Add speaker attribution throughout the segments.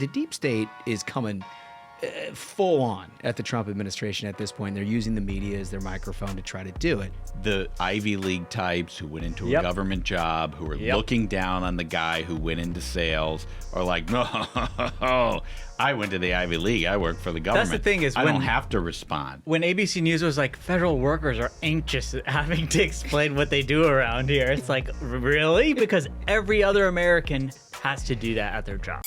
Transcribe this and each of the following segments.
Speaker 1: the deep state is coming full on at the Trump administration at this point. They're using the media as their microphone to try to do it.
Speaker 2: The Ivy League types who went into a government job, who are looking down on the guy who went into sales, are like, no, I went to the Ivy League. I work for the government.
Speaker 3: That's the thing is
Speaker 2: I don't have to respond.
Speaker 3: When ABC News was like, federal workers are anxious at having to explain what they do around here. It's like, really? Because every other American has to do that at their job.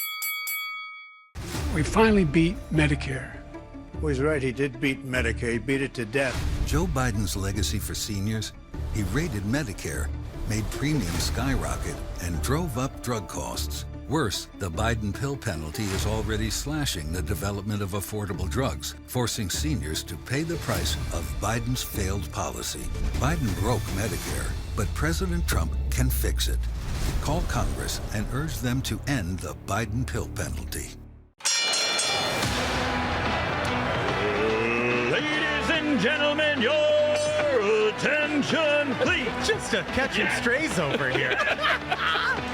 Speaker 4: We finally beat Medicare.
Speaker 5: Well, he's right. He did beat Medicare. He beat it to death.
Speaker 6: Joe Biden's legacy for seniors? He raided Medicare, made premiums skyrocket, and drove up drug costs. Worse, the Biden pill penalty is already slashing the development of affordable drugs, forcing seniors to pay the price of Biden's failed policy. Biden broke Medicare, but President Trump can fix it. Call Congress and urge them to end the Biden pill penalty.
Speaker 2: Ladies and gentlemen, your attention, please.
Speaker 7: Just a catching strays over here.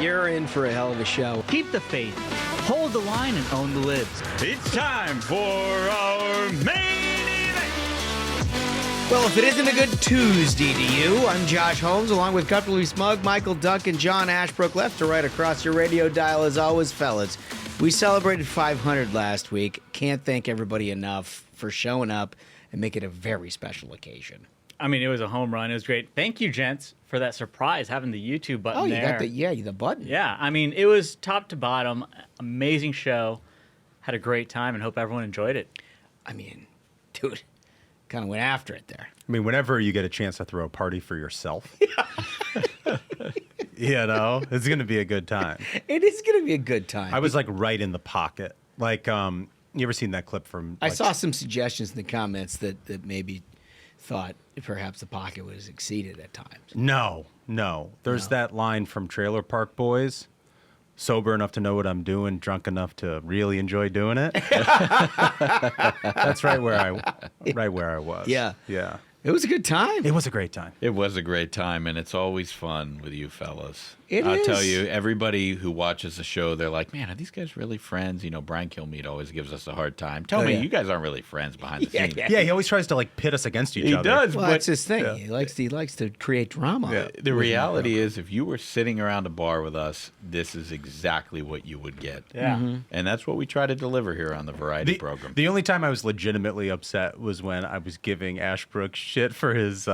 Speaker 1: You're in for a hell of a show.
Speaker 3: Keep the faith, hold the line, and own the libs.
Speaker 2: It's time for our main event.
Speaker 1: Well, if it isn't a good Tuesday to you, I'm Josh Holmes, along with Comfortably Smug, Michael, Duncan, John Ashbrook, left to right across your radio dial as always, fellas. We celebrated 500 last week. Can't thank everybody enough for showing up and make it a very special occasion.
Speaker 3: I mean, it was a home run. It was great. Thank you, gents, for that surprise, having the YouTube button there.
Speaker 1: Got the button.
Speaker 3: Yeah, I mean, it was top to bottom. Amazing show. Had a great time and hope everyone enjoyed it.
Speaker 1: I mean, dude, kind of went after it there.
Speaker 7: I mean, whenever you get a chance to throw a party for yourself, you know, it's going to be a good time.
Speaker 1: It is going to be a good time.
Speaker 7: I was like right in the pocket. Like, you ever seen that clip from...
Speaker 1: I saw some suggestions in the comments that maybe thought perhaps the pocket was exceeded at times.
Speaker 7: No. There's that line from Trailer Park Boys. Sober enough to know what I'm doing, drunk enough to really enjoy doing it. That's right where I was.
Speaker 1: Yeah.
Speaker 7: Yeah.
Speaker 1: It was a good time.
Speaker 7: It was a great time.
Speaker 2: It was a great time, and it's always fun with you fellas.
Speaker 1: I'll
Speaker 2: tell you, everybody who watches the show, they're like, man, are these guys really friends? You know, Brian Kilmeade always gives us a hard time. Tell me, you guys aren't really friends behind the scenes.
Speaker 7: Yeah, he always tries to like pit us against each other.
Speaker 2: He does,
Speaker 1: Well,
Speaker 2: but
Speaker 1: that's his thing.
Speaker 7: Yeah.
Speaker 1: He likes to create drama.
Speaker 7: Yeah.
Speaker 2: the reality is, if you were sitting around a bar with us, this is exactly what you would get.
Speaker 3: Yeah.
Speaker 1: Mm-hmm.
Speaker 2: And that's what we try to deliver here on the Variety program.
Speaker 7: The only time I was legitimately upset was when I was giving Ashbrook shit for his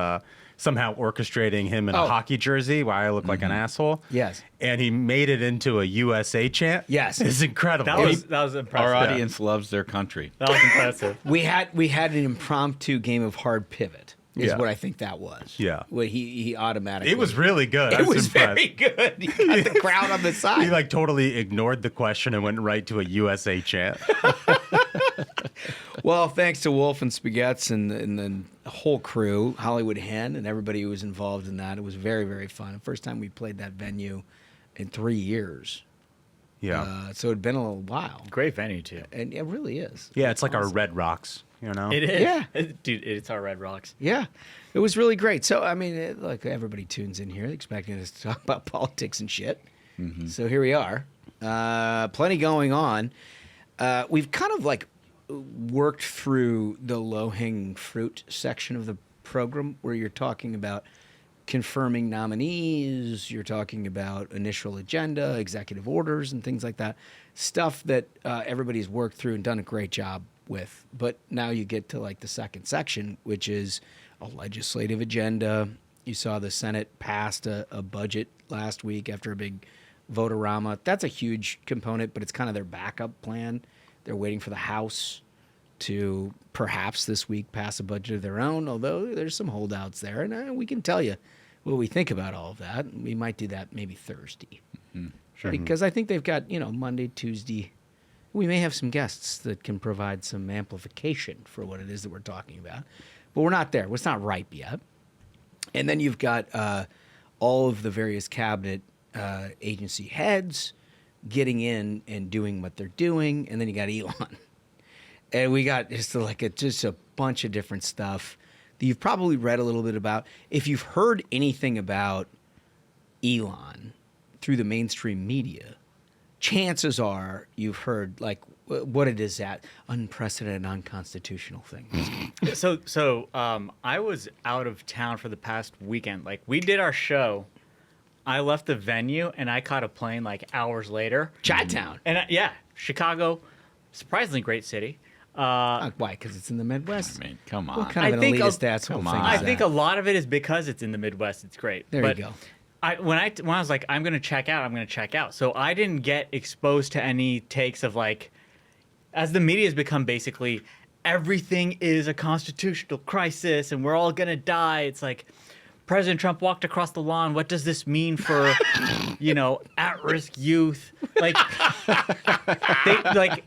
Speaker 7: somehow orchestrating him in a hockey jersey while I look like an asshole.
Speaker 1: Yes.
Speaker 7: And he made it into a USA chant.
Speaker 1: Yes.
Speaker 7: It's incredible.
Speaker 3: That was impressive.
Speaker 2: Our audience loves their country.
Speaker 3: That was impressive.
Speaker 1: We had an impromptu game of hard pivot. Is what I think that was.
Speaker 7: Yeah.
Speaker 1: Where he automatically.
Speaker 7: It was really good. I
Speaker 1: It was
Speaker 7: impressed.
Speaker 1: very good. He got the crowd on the side.
Speaker 7: He like totally ignored the question and went right to a USA chant.
Speaker 1: Well, thanks to Wolf and Spaghettis and the whole crew, Hollywood Hen, and everybody who was involved in that. It was very, very fun. The first time we played that venue in 3 years.
Speaker 7: Yeah.
Speaker 1: So it'd been a little while.
Speaker 3: Great venue, too.
Speaker 1: And it really is.
Speaker 7: Yeah, it's like our Red Rocks, you know?
Speaker 3: It is.
Speaker 1: Yeah.
Speaker 3: Dude, it's our Red Rocks.
Speaker 1: Yeah. It was really great. So, I mean, look, everybody tunes in here expecting us to talk about politics and shit. Mm-hmm. So here we are. Plenty going on. We've kind of like worked through the low-hanging fruit section of the program where you're talking about confirming nominees, you're talking about initial agenda, executive orders, and things like that. Stuff that everybody's worked through and done a great job with. But now you get to like the second section, which is a legislative agenda. You saw the Senate passed a budget last week after a big vote-a-rama. That's a huge component, but it's kind of their backup plan. They're waiting for the House to perhaps this week pass a budget of their own, although there's some holdouts there. And we can tell you what we think about all of that. We might do that maybe Thursday. Mm-hmm. Sure. Because I think they've got, Monday, Tuesday. We may have some guests that can provide some amplification for what it is that we're talking about. But we're not there. It's not ripe yet. And then you've got all of the various cabinet agency heads getting in and doing what they're doing, and then you got Elon. And we got just a bunch of different stuff that you've probably read a little bit about. If you've heard anything about Elon through the mainstream media, chances are you've heard like what it is that unprecedented, unconstitutional thing.
Speaker 3: So I was out of town for the past weekend. Like, we did our show. I left the venue and I caught a plane like hours later.
Speaker 1: Chi-town.
Speaker 3: And Chicago, surprisingly great city.
Speaker 1: Why? Because it's in the Midwest.
Speaker 2: I mean, come on.
Speaker 1: What kind of an elitist asshole
Speaker 2: come
Speaker 1: thing
Speaker 2: on.
Speaker 1: is
Speaker 3: I
Speaker 1: that?
Speaker 3: think a lot of it is because it's in the Midwest. It's great.
Speaker 1: There
Speaker 3: But
Speaker 1: you go.
Speaker 3: when I was like, I'm going to check out, I'm going to check out. So I didn't get exposed to any takes of like, as the media has become basically everything is a constitutional crisis and we're all going to die. It's like President Trump walked across the lawn. What does this mean for, at-risk youth? Like,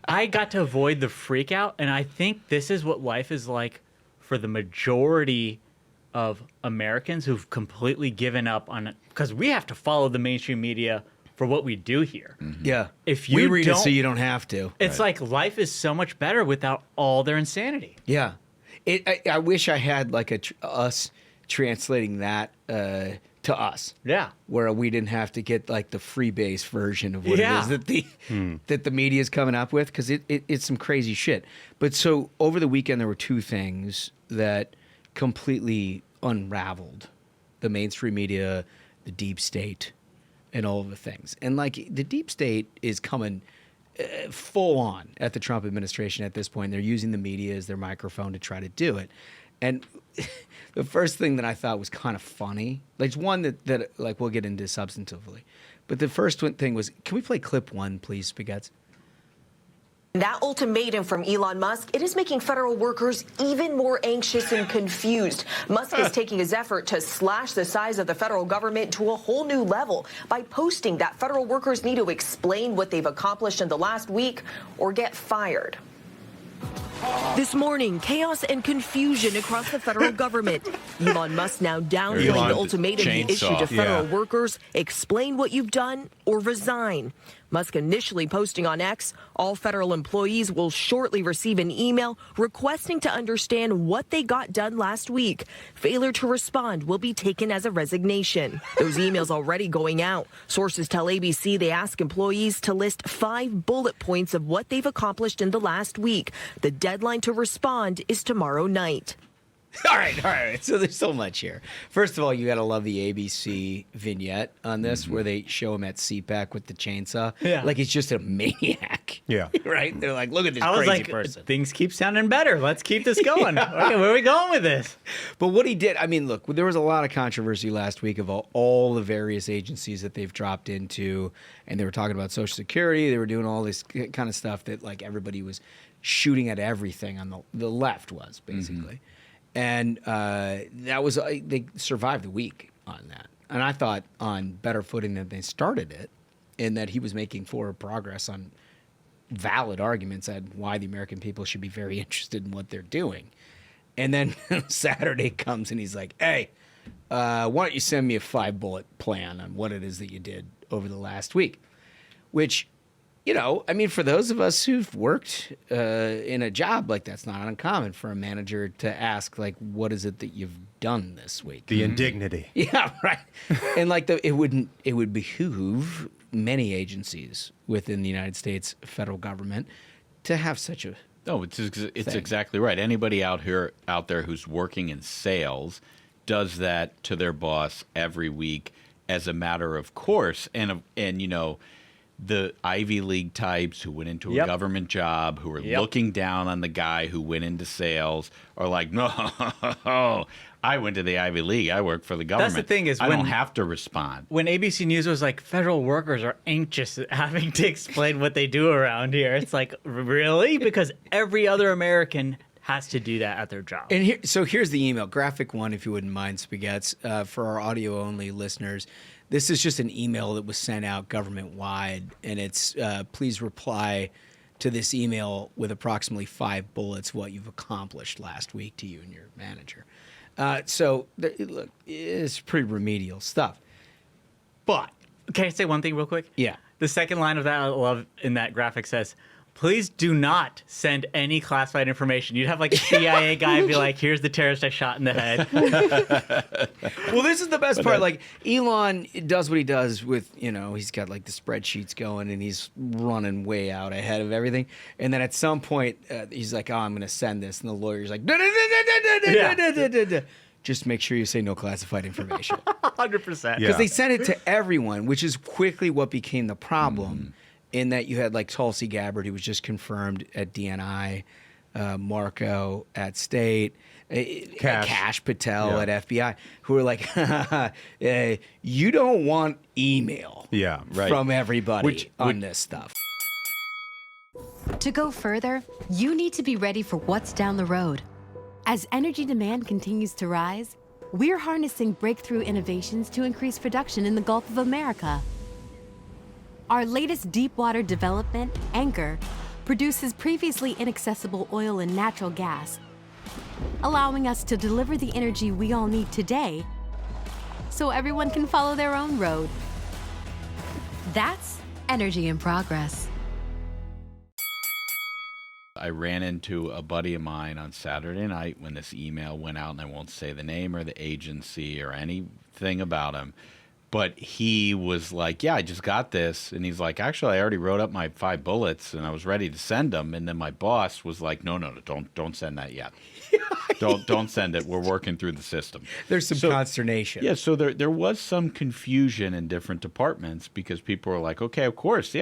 Speaker 3: I got to avoid the freak out. And I think this is what life is like for the majority of Americans who've completely given up on it, because we have to follow the mainstream media for what we do here.
Speaker 1: Mm-hmm. Yeah.
Speaker 3: If you
Speaker 1: we read it
Speaker 3: don't-
Speaker 1: so you don't have to.
Speaker 3: It's like life is so much better without all their insanity.
Speaker 1: Yeah. I wish I had like us translating that to us.
Speaker 3: Yeah.
Speaker 1: Where we didn't have to get like the freebase version of what it is that the media is coming up with, because it's some crazy shit. But so over the weekend there were two things that completely unraveled the mainstream media, the deep state, and all of the things. And like the deep state is coming full on at the Trump administration at this point. They're using the media as their microphone to try to do it. And the first thing that I thought was kind of funny, like one that like we'll get into substantively, but the first thing was, can we play clip one, please, Spaghettis?
Speaker 8: That ultimatum from Elon Musk, it is making federal workers even more anxious and confused. Musk is taking his effort to slash the size of the federal government to a whole new level by posting that federal workers need to explain what they've accomplished in the last week or get fired. This morning, chaos and confusion across the federal government. Elon Musk now downplaying the ultimatum he issued to federal workers: explain what you've done or resign. Musk initially posting on X, all federal employees will shortly receive an email requesting to understand what they got done last week. Failure to respond will be taken as a resignation. Those emails already going out. Sources tell ABC they ask employees to list 5 bullet points of what they've accomplished in the last week. The deadline to respond is tomorrow night.
Speaker 1: All right. So there's so much here. First of all, you got to love the ABC vignette on this, where they show him at CPAC with the chainsaw.
Speaker 3: Yeah.
Speaker 1: Like he's just a maniac.
Speaker 7: Yeah.
Speaker 1: Right? They're like, look at this
Speaker 3: I was
Speaker 1: crazy
Speaker 3: like,
Speaker 1: person.
Speaker 3: things keep sounding better. Let's keep this going. Okay, where are we going with this?
Speaker 1: But what he did, I mean, look, there was a lot of controversy last week of all the various agencies that they've dropped into, and they were talking about Social Security. They were doing all this kind of stuff that like everybody was shooting at everything on the left was basically. And that was they survived the week on that. And I thought on better footing than they started it, in that he was making forward progress on valid arguments at why the American people should be very interested in what they're doing. And then Saturday comes and he's like, hey, why don't you send me a 5-bullet plan on what it is that you did over the last week? Which, I mean, for those of us who've worked in a job, like that's not uncommon for a manager to ask, like, what is it that you've done this week?
Speaker 7: The indignity.
Speaker 1: Yeah, right. And like it would behoove many agencies within the United States federal government to have such a
Speaker 2: it's exactly right. Anybody out there who's working in sales does that to their boss every week as a matter of course, and the Ivy League types who went into a government job, who are looking down on the guy who went into sales, are like, no, I went to the Ivy League. I work for the government.
Speaker 3: That's the thing is
Speaker 2: I don't have to respond.
Speaker 3: When ABC News was like, federal workers are anxious having to explain what they do around here. It's like, really? Because every other American has to do that at their job.
Speaker 1: And here's the email, graphic one, if you wouldn't mind, Spaghettis, for our audio-only listeners. This is just an email that was sent out government-wide, and it's please reply to this email with approximately 5 bullets what you've accomplished last week to you and your manager. Look, it's pretty remedial stuff. But
Speaker 3: can I say one thing real quick?
Speaker 1: Yeah.
Speaker 3: The second line of that I love in that graphic says, Please do not send any classified information. You'd have like a CIA guy be like, here's the terrorist I shot in the head.
Speaker 1: Well, this is the best part. Like, Elon does what he does with, he's got like the spreadsheets going and he's running way out ahead of everything. And then at some point, he's like, I'm going to send this. And the lawyer's like, just make sure you say no classified information.
Speaker 3: 100%.
Speaker 1: Because they sent it to everyone, which is quickly what became the problem. In that you had like Tulsi Gabbard, who was just confirmed at DNI, Marco at State, Cash Patel at FBI, who were like, you don't want email from everybody on this stuff.
Speaker 9: To go further, you need to be ready for what's down the road. As energy demand continues to rise, we're harnessing breakthrough innovations to increase production in the Gulf of America. Our latest deepwater development, Anchor, produces previously inaccessible oil and natural gas, allowing us to deliver the energy we all need today so everyone can follow their own road. That's energy in progress.
Speaker 2: I ran into a buddy of mine on Saturday night when this email went out, and I won't say the name or the agency or anything about him. But he was like, I just got this. And he's like, actually, I already wrote up my 5 bullets and I was ready to send them. And then my boss was like, no, don't send that yet. Don't send it. We're working through the system.
Speaker 1: There's some consternation.
Speaker 2: Yeah, so there was some confusion in different departments because people were like, okay, of course,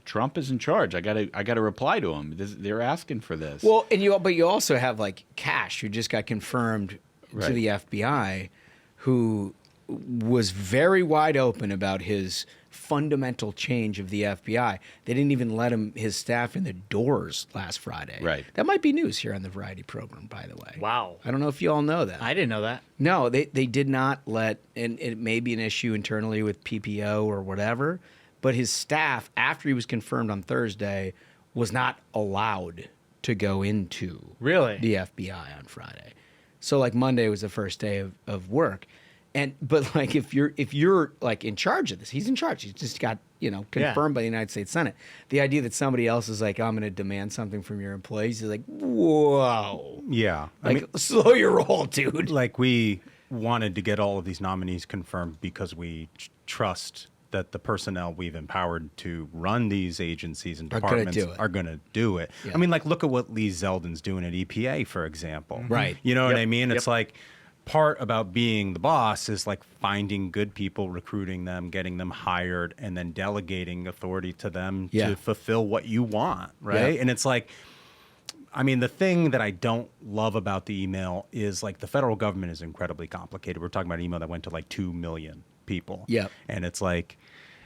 Speaker 2: Trump is in charge. I gotta reply to him. They're asking for this.
Speaker 1: Well, but you also have like Cash, who just got confirmed to the FBI, who was very wide open about his fundamental change of the FBI. They didn't even let his staff in the doors last Friday.
Speaker 2: Right.
Speaker 1: That might be news here on the Variety program, by the way.
Speaker 3: Wow.
Speaker 1: I don't know if you all know that.
Speaker 3: I didn't know that.
Speaker 1: No, they did not let, and it may be an issue internally with PPO or whatever, but his staff, after he was confirmed on Thursday, was not allowed to go into the FBI on Friday. So like Monday was the first day of work. But like if you're like in charge of this, he's in charge. He's just got confirmed by the United States Senate. The idea that somebody else is like, I'm going to demand something from your employees, is like, whoa,
Speaker 7: yeah.
Speaker 1: Like, slow your roll, dude.
Speaker 7: Like, we wanted to get all of these nominees confirmed because we trust that the personnel we've empowered to run these agencies and departments are going to do it. Yeah. I mean, like, look at what Lee Zeldin's doing at EPA, for example.
Speaker 1: Right.
Speaker 7: You know what I mean? It's like, part about being the boss is like finding good people, recruiting them, getting them hired, and then delegating authority to them to fulfill what you want, right? Yeah. And it's like, I mean, the thing that I don't love about the email is like the federal government is incredibly complicated. We're talking about an email that went to like 2 million people.
Speaker 1: Yeah.
Speaker 7: And it's like,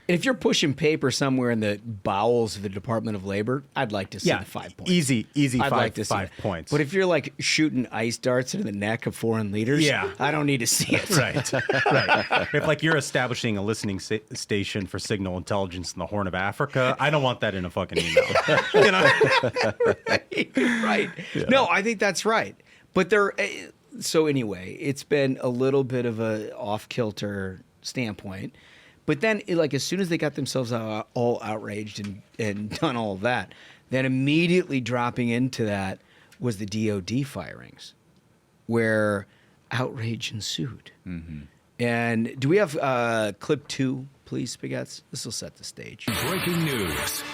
Speaker 1: if you're pushing paper somewhere in the bowels of the Department of Labor, I'd like to see the 5 points.
Speaker 7: Easy
Speaker 1: I'd like to see
Speaker 7: 5 points.
Speaker 1: But if you're like shooting ice darts into the neck of foreign leaders, I don't need to see it.
Speaker 7: Right. If like you're establishing a listening station for signal intelligence in the Horn of Africa, I don't want that in a fucking email.
Speaker 1: Right. Yeah. No, I think that's right. But so anyway, it's been a little bit of a off-kilter standpoint. But then, like, as soon as they got themselves all outraged and done all of that, then immediately dropping into that was the DOD firings, where outrage ensued. Mm-hmm. And do we have clip 2, please, Spaghettis? This will set the stage.
Speaker 6: Breaking news.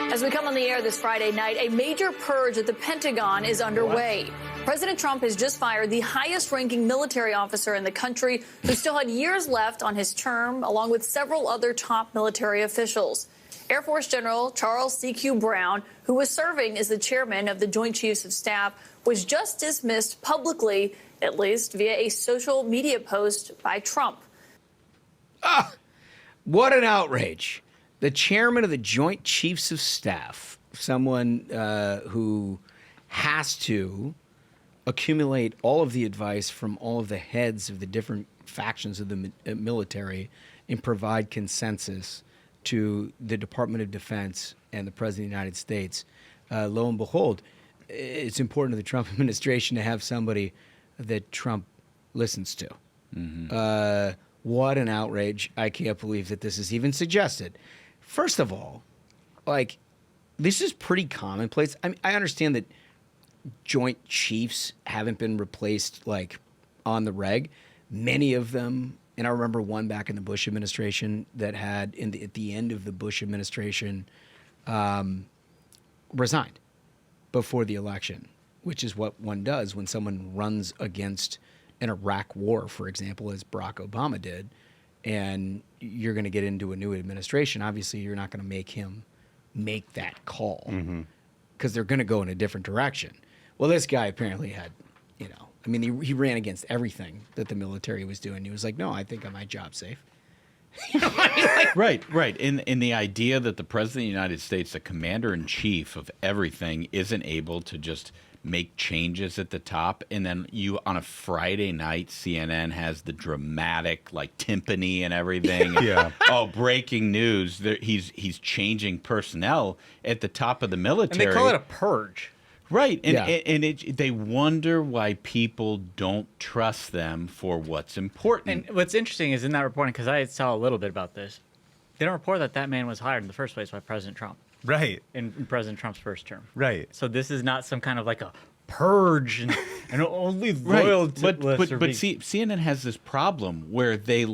Speaker 10: As we come on the air this Friday night, a major purge at the Pentagon is underway. President Trump has just fired the highest-ranking military officer in the country, who still had years left on his term, along with several other top military officials. Air Force General Charles C.Q. Brown, who was serving as the chairman of the Joint Chiefs of Staff, was just dismissed publicly, at least via a social media post by Trump.
Speaker 1: What an outrage. The chairman of the Joint Chiefs of Staff, someone who has to accumulate all of the advice from all of the heads of the different factions of the military and provide consensus to the Department of Defense and the President of the United States. Lo and behold, it's important to the Trump administration to have somebody that Trump listens to. Mm-hmm. What an outrage. I can't believe that this is even suggested. First of all, like, this is pretty commonplace. I mean, I understand that Joint Chiefs haven't been replaced like on the reg. Many of them, and I remember one back in the Bush administration that had at the end of the Bush administration resigned before the election, which is what one does when someone runs against an Iraq war, for example, as Barack Obama did, and you're going to get into a new administration. Obviously, you're not going to make him make that call because they're going to go in a different direction. Well, this guy apparently had, I mean, he ran against everything that the military was doing. He was like, no, I think my job's safe.
Speaker 2: Right. In the idea that the president of the United States, the commander-in-chief of everything, isn't able to just make changes at the top, and then you on a Friday night, CNN has the dramatic like timpani and everything.
Speaker 7: Yeah.
Speaker 2: Oh, breaking news! He's changing personnel at the top of the military,
Speaker 3: and they call it a purge.
Speaker 2: Right, and they wonder why people don't trust them for what's important.
Speaker 3: And what's interesting is in that reporting, because I saw a little bit about this, they don't report that man was hired in the first place by President Trump.
Speaker 7: Right.
Speaker 3: In President Trump's first term.
Speaker 7: Right.
Speaker 3: So this is not some kind of like a purge and only loyal to
Speaker 2: But see, CNN has this problem where they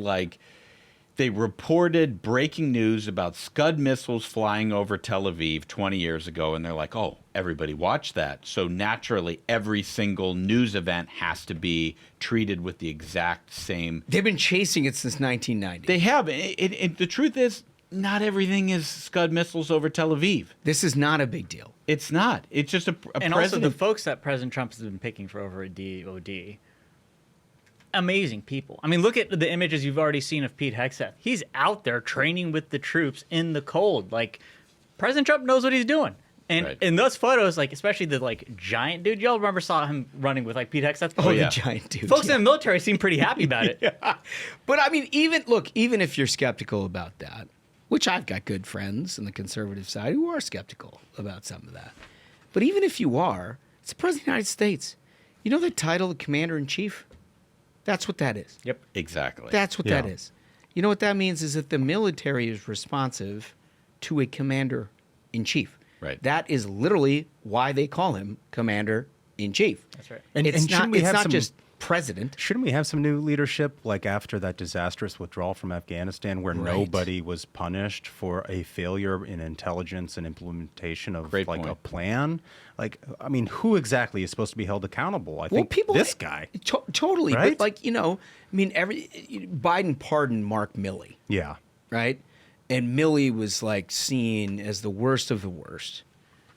Speaker 2: reported breaking news about Scud missiles flying over Tel Aviv 20 years ago, and they're like, oh, everybody watched that. So naturally, every single news event has to be treated with the exact same...
Speaker 1: They've been chasing it since 1990.
Speaker 2: They have. The truth is, not everything is Scud missiles over Tel Aviv.
Speaker 1: This is not a big deal.
Speaker 2: It's not. It's just a
Speaker 3: and
Speaker 2: president...
Speaker 3: also the folks that President Trump has been picking for over at DOD... amazing people. I mean, look at the images you've already seen of Pete Hegseth. He's out there training with the troops in the cold. Like, President Trump knows what he's doing. And in those photos, like, especially the, like, giant dude, y'all saw him running with, like, Pete Hegseth?
Speaker 1: Oh, yeah. The giant dude.
Speaker 3: Folks in the military seem pretty happy about it.
Speaker 1: Yeah. But, I mean, even if you're skeptical about that, which I've got good friends on the conservative side who are skeptical about some of that. But even if you are, it's the President of the United States. You know the title of Commander-in-Chief? That's what that is.
Speaker 2: Yep, exactly.
Speaker 1: That's what that is. You know what that means is that the military is responsive to a commander-in-chief.
Speaker 2: Right.
Speaker 1: That is literally why they call him commander-in-chief.
Speaker 3: That's right.
Speaker 7: And
Speaker 1: It's
Speaker 7: shouldn't
Speaker 1: not,
Speaker 7: we
Speaker 1: it's
Speaker 7: have
Speaker 1: not
Speaker 7: some-
Speaker 1: just president.
Speaker 7: Shouldn't we have some new leadership, like after that disastrous withdrawal from Afghanistan, where nobody was punished for a failure in intelligence and implementation of
Speaker 2: Great
Speaker 7: like
Speaker 2: point.
Speaker 7: a plan? Like, I mean, who exactly is supposed to be held accountable? I think this guy.
Speaker 1: Totally.
Speaker 7: Right?
Speaker 1: But, like, I mean, Biden pardoned Mark Milley.
Speaker 7: Yeah.
Speaker 1: Right? And Milley was, like, seen as the worst of the worst,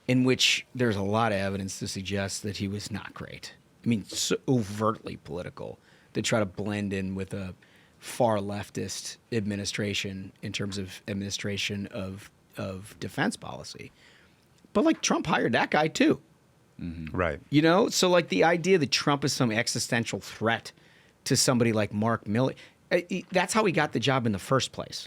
Speaker 1: in which there's a lot of evidence to suggest that he was not great. I mean, so overtly political to try to blend in with a far leftist administration in terms of administration of defense policy. But, like, Trump hired that guy, too.
Speaker 7: Mm-hmm. Right.
Speaker 1: So, like, the idea that Trump is some existential threat to somebody like Mark Milley, that's how he got the job in the first place.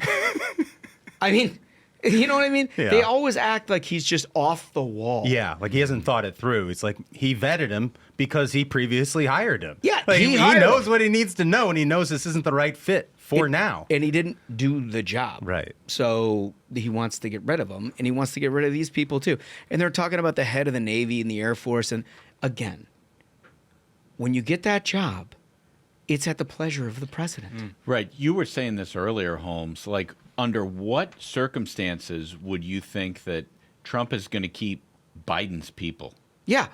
Speaker 1: I mean, you know what I mean?
Speaker 7: Yeah.
Speaker 1: They always act like he's just off the wall.
Speaker 7: Yeah, like he hasn't thought it through. It's like he vetted him because he previously hired him.
Speaker 1: Yeah,
Speaker 7: like,
Speaker 1: he
Speaker 7: he
Speaker 1: hired
Speaker 7: knows
Speaker 1: him.
Speaker 7: what he needs to know, and he knows this isn't the right fit for now.
Speaker 1: And he didn't do the job.
Speaker 7: Right.
Speaker 1: So he wants to get rid of him, and he wants to get rid of these people too. And they're talking about the head of the Navy and the Air Force. And again, when you get that job, it's at the pleasure of the president.
Speaker 2: Right. You were saying this earlier, Holmes. Like, under what circumstances would you think that Trump is going to keep Biden's people?
Speaker 1: Yeah.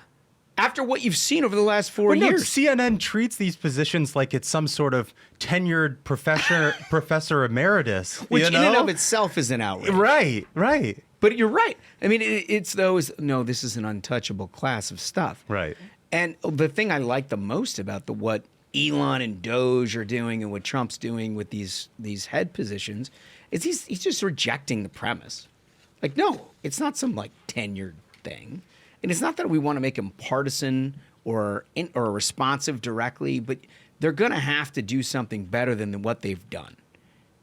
Speaker 1: After what you've seen over the last 4
Speaker 7: Well, no,
Speaker 1: years.
Speaker 7: CNN treats these positions like it's some sort of tenured professor emeritus.
Speaker 1: Which
Speaker 7: you know?
Speaker 1: in and of itself is an outrage.
Speaker 7: Right.
Speaker 1: But you're right. I mean, this is an untouchable class of stuff.
Speaker 7: Right.
Speaker 1: And the thing I like the most about what Elon and DOGE are doing and what Trump's doing with these head positions is he's just rejecting the premise. Like, no, it's not some like tenured thing. And it's not that we want to make him partisan or responsive directly, but they're going to have to do something better than what they've done.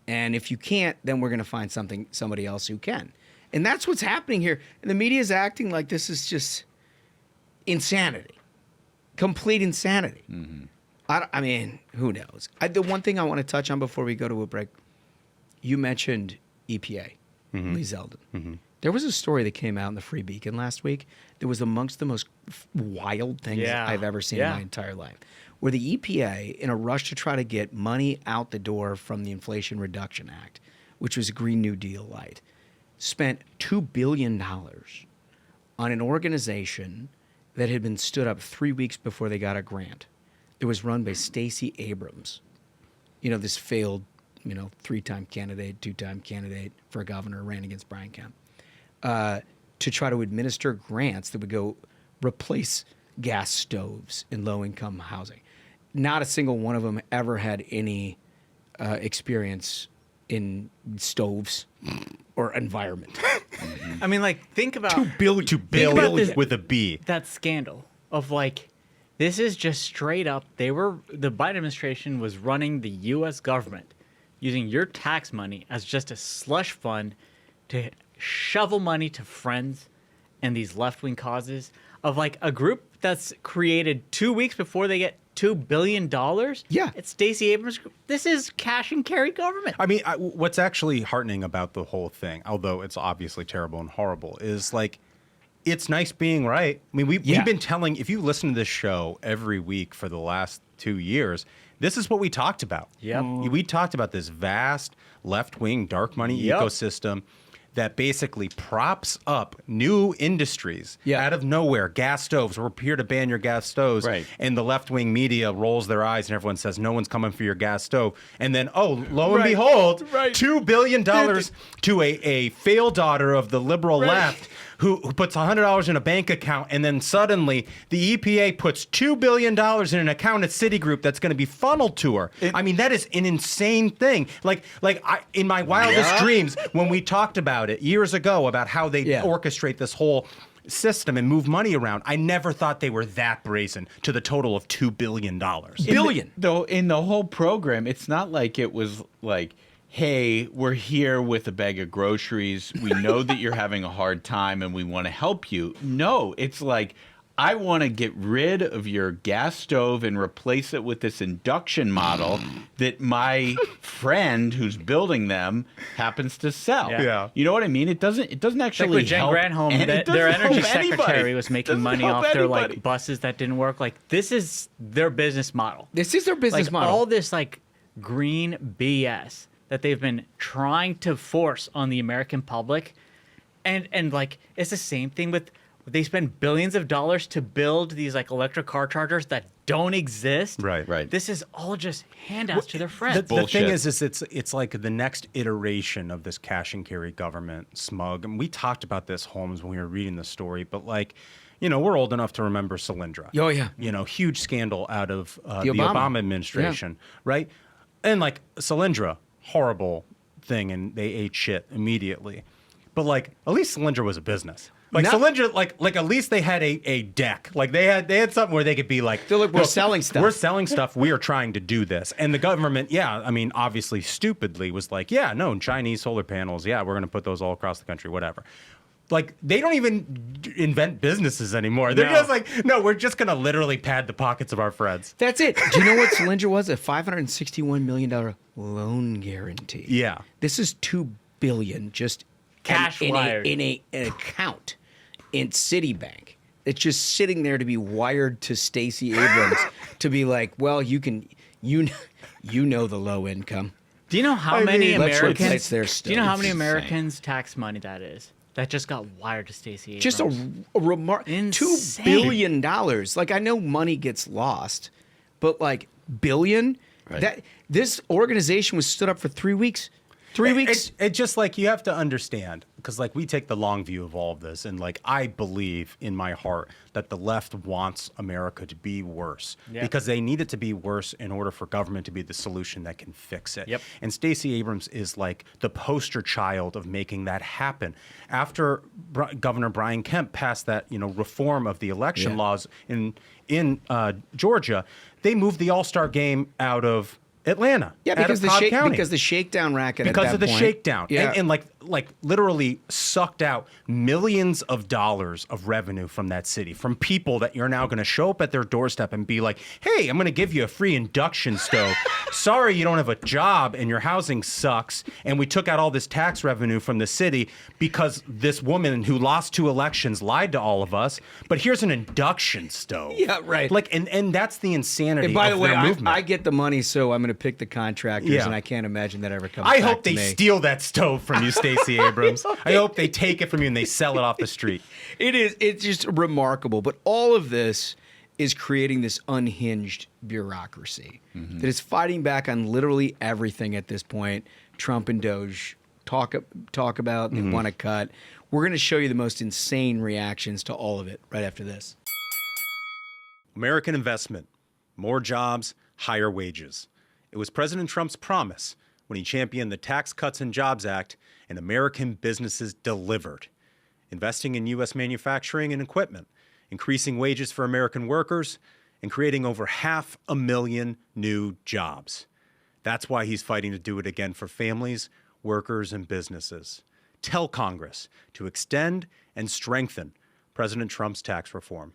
Speaker 1: And if you can't, then we're going to find somebody else who can. And that's what's happening here. And the media is acting like this is just insanity, complete insanity.
Speaker 2: Mm-hmm.
Speaker 1: I mean, who knows? The one thing I want to touch on before we go to a break, you mentioned EPA, Lee Zeldin. There was a story that came out in the Free Beacon last week that was amongst the most wild things I've ever seen in my entire life, where the EPA, in a rush to try to get money out the door from the Inflation Reduction Act, which was a Green New Deal light, spent $2 billion on an organization that had been stood up 3 weeks before they got a grant. It was run by Stacey Abrams, this failed, 3-time candidate, 2-time candidate for governor, ran against Brian Kemp, to try to administer grants that would go replace gas stoves in low-income housing. Not a single one of them ever had any experience in stoves or environment.
Speaker 3: I mean, think about
Speaker 7: $2 billion with a B.
Speaker 3: That scandal of this is just straight up. The Biden administration was running the U.S. government using your tax money as just a slush fund to shovel money to friends and these left-wing causes of a group that's created 2 weeks before they get $2 billion.
Speaker 1: Yeah.
Speaker 3: It's Stacey Abrams. This is cash and carry government.
Speaker 7: I mean, what's actually heartening about the whole thing, although it's obviously terrible and horrible, is it's nice being right. I mean, we've been telling, if you listen to this show every week for the last 2 years, this is what we talked about.
Speaker 3: Yep.
Speaker 7: We talked about this vast left-wing dark money ecosystem that basically props up new industries out of nowhere. Gas stoves. We're here to ban your gas stoves.
Speaker 2: Right.
Speaker 7: And the left-wing media rolls their eyes and everyone says, no one's coming for your gas stove. And then, lo and behold, $2 billion to a failed daughter of the liberal left who puts $100 in a bank account, and then suddenly the EPA puts $2 billion in an account at Citigroup that's going to be funneled to her. I mean, that is an insane thing. In my wildest dreams, when we talked about it years ago, about how they orchestrate this whole system and move money around, I never thought they were that brazen to the total of $2 billion.
Speaker 2: In the whole program, it's not like it was hey, we're here with a bag of groceries. We know that you're having a hard time and we want to help you. No, it's I want to get rid of your gas stove and replace it with this induction model that my friend who's building them happens to sell.
Speaker 7: Yeah.
Speaker 2: You know what I mean? It doesn't actually
Speaker 3: with Jen
Speaker 2: help.
Speaker 3: Granholm, their energy secretary was making money off their
Speaker 2: anybody.
Speaker 3: buses that didn't work. This is their business model.
Speaker 1: This is their business model.
Speaker 3: All this green BS that they've been trying to force on the American public. And it's the same thing with, they spend billions of dollars to build these electric car chargers that don't exist.
Speaker 7: Right.
Speaker 3: This is all just handouts to their friends.
Speaker 7: The thing is it's the next iteration of this cash and carry government, Smug. And we talked about this, Holmes, when we were reading the story, but we're old enough to remember Solyndra.
Speaker 1: Oh, yeah.
Speaker 7: Huge scandal out of the Obama administration, right? And Solyndra, horrible thing, and they ate shit immediately. But at least Solyndra was a business. Solyndra, at least they had a deck. They had something where they could be
Speaker 1: we're selling stuff.
Speaker 7: We're selling stuff. We are trying to do this. And the government, obviously stupidly was Chinese solar panels. Yeah, we're going to put those all across the country, whatever. They don't even invent businesses anymore. They're just no, we're just going to literally pad the pockets of our friends.
Speaker 1: That's it. Do you know what Solyndra was? A $561 million loan guarantee.
Speaker 7: Yeah.
Speaker 1: This is $2 billion just
Speaker 3: cash wired
Speaker 1: in an account in Citibank. It's just sitting there to be wired to Stacey Abrams to be well, you know the low income.
Speaker 3: Do you know how many Americans?
Speaker 1: Do
Speaker 3: you know how many Americans' tax money that is? That just got wired to Stacey Abrams.
Speaker 1: Just a $2 billion. I know money gets lost, but billion. That this organization was stood up for 3 weeks. 3 weeks.
Speaker 7: It's just you have to understand, because we take the long view of all of this, and I believe in my heart that the left wants America to be worse because they need it to be worse in order for government to be the solution that can fix it.
Speaker 3: Yep.
Speaker 7: And Stacey Abrams is the poster child of making that happen. After Governor Brian Kemp passed that reform of the election laws in Georgia, they moved the All-Star game out of Atlanta.
Speaker 1: Yeah, because the shakedown racket.
Speaker 7: Because
Speaker 1: at that
Speaker 7: of the
Speaker 1: point.
Speaker 7: shakedown.
Speaker 1: Yeah.
Speaker 7: And like literally sucked out millions of dollars of revenue from that city, from people that you're now going to show up at their doorstep and be like, hey, I'm going to give you a free induction stove. Sorry, you don't have a job and your housing sucks. And we took out all this tax revenue from the city because this woman who lost 2 elections lied to all of us. But here's an induction stove.
Speaker 1: Yeah, right.
Speaker 7: Like, and that's the insanity
Speaker 1: And by the
Speaker 7: of
Speaker 1: way,
Speaker 7: their movement.
Speaker 1: I get the money, so I'm going to pick the contractors, and I can't imagine that ever comes
Speaker 7: I
Speaker 1: back
Speaker 7: hope
Speaker 1: to
Speaker 7: they
Speaker 1: me.
Speaker 7: steal that stove from you, Stacey Abrams. I hope they take it from you and they sell it off the street.
Speaker 1: It's just remarkable. But all of this is creating this unhinged bureaucracy that is fighting back on literally everything at this point. Trump and DOGE talk about, they want to cut. We're going to show you the most insane reactions to all of it right after this.
Speaker 7: American investment, more jobs, higher wages. It was President Trump's promise when he championed the Tax Cuts and Jobs Act, and American businesses delivered. Investing in U.S. manufacturing and equipment, increasing wages for American workers, and creating over 500,000 new jobs. That's why he's fighting to do it again for families, workers, and businesses. Tell Congress to extend and strengthen President Trump's tax reform.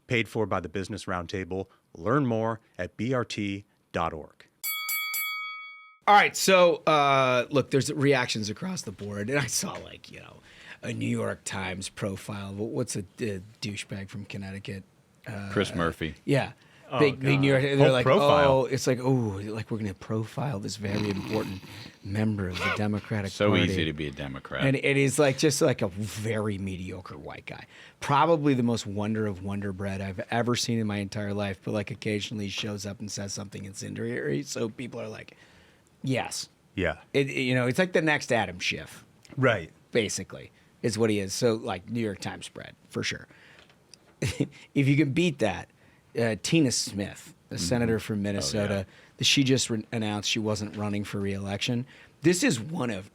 Speaker 7: Paid for by the Business Roundtable. Learn more at brt.org.
Speaker 1: All right, so look, there's reactions across the board, and I saw a New York Times profile. What's a douchebag from Connecticut?
Speaker 2: Chris Murphy.
Speaker 1: Yeah. Big New York. They're like,
Speaker 7: profile.
Speaker 1: we're going to profile this very important member of the Democratic
Speaker 2: So
Speaker 1: Party.
Speaker 2: easy to be a Democrat.
Speaker 1: And it is just like a very mediocre white guy. Probably the most wonder of wonder bread I've ever seen in my entire life, but occasionally shows up and says something incendiary. So people are like, yes.
Speaker 7: Yeah.
Speaker 1: It's like the next Adam Schiff.
Speaker 7: Right.
Speaker 1: Basically, is what he is. So New York Times spread, for sure. If you can beat that, Tina Smith, the senator from Minnesota, she just announced she wasn't running for re-election. This is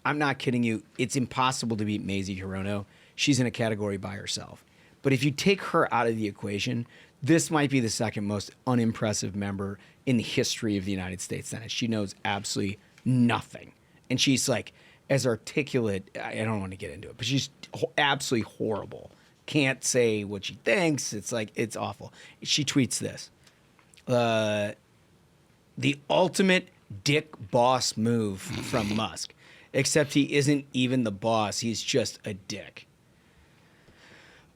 Speaker 1: I'm not kidding you, it's impossible to beat Mazie Hirono. She's in a category by herself. But if you take her out of the equation, this might be the second most unimpressive member in the history of the United States Senate. She knows absolutely nothing. And she's as articulate, I don't want to get into it, but she's absolutely horrible. Can't say what she thinks. It's awful. She tweets this. The ultimate dick boss move from Musk, except he isn't even the boss. He's just a dick.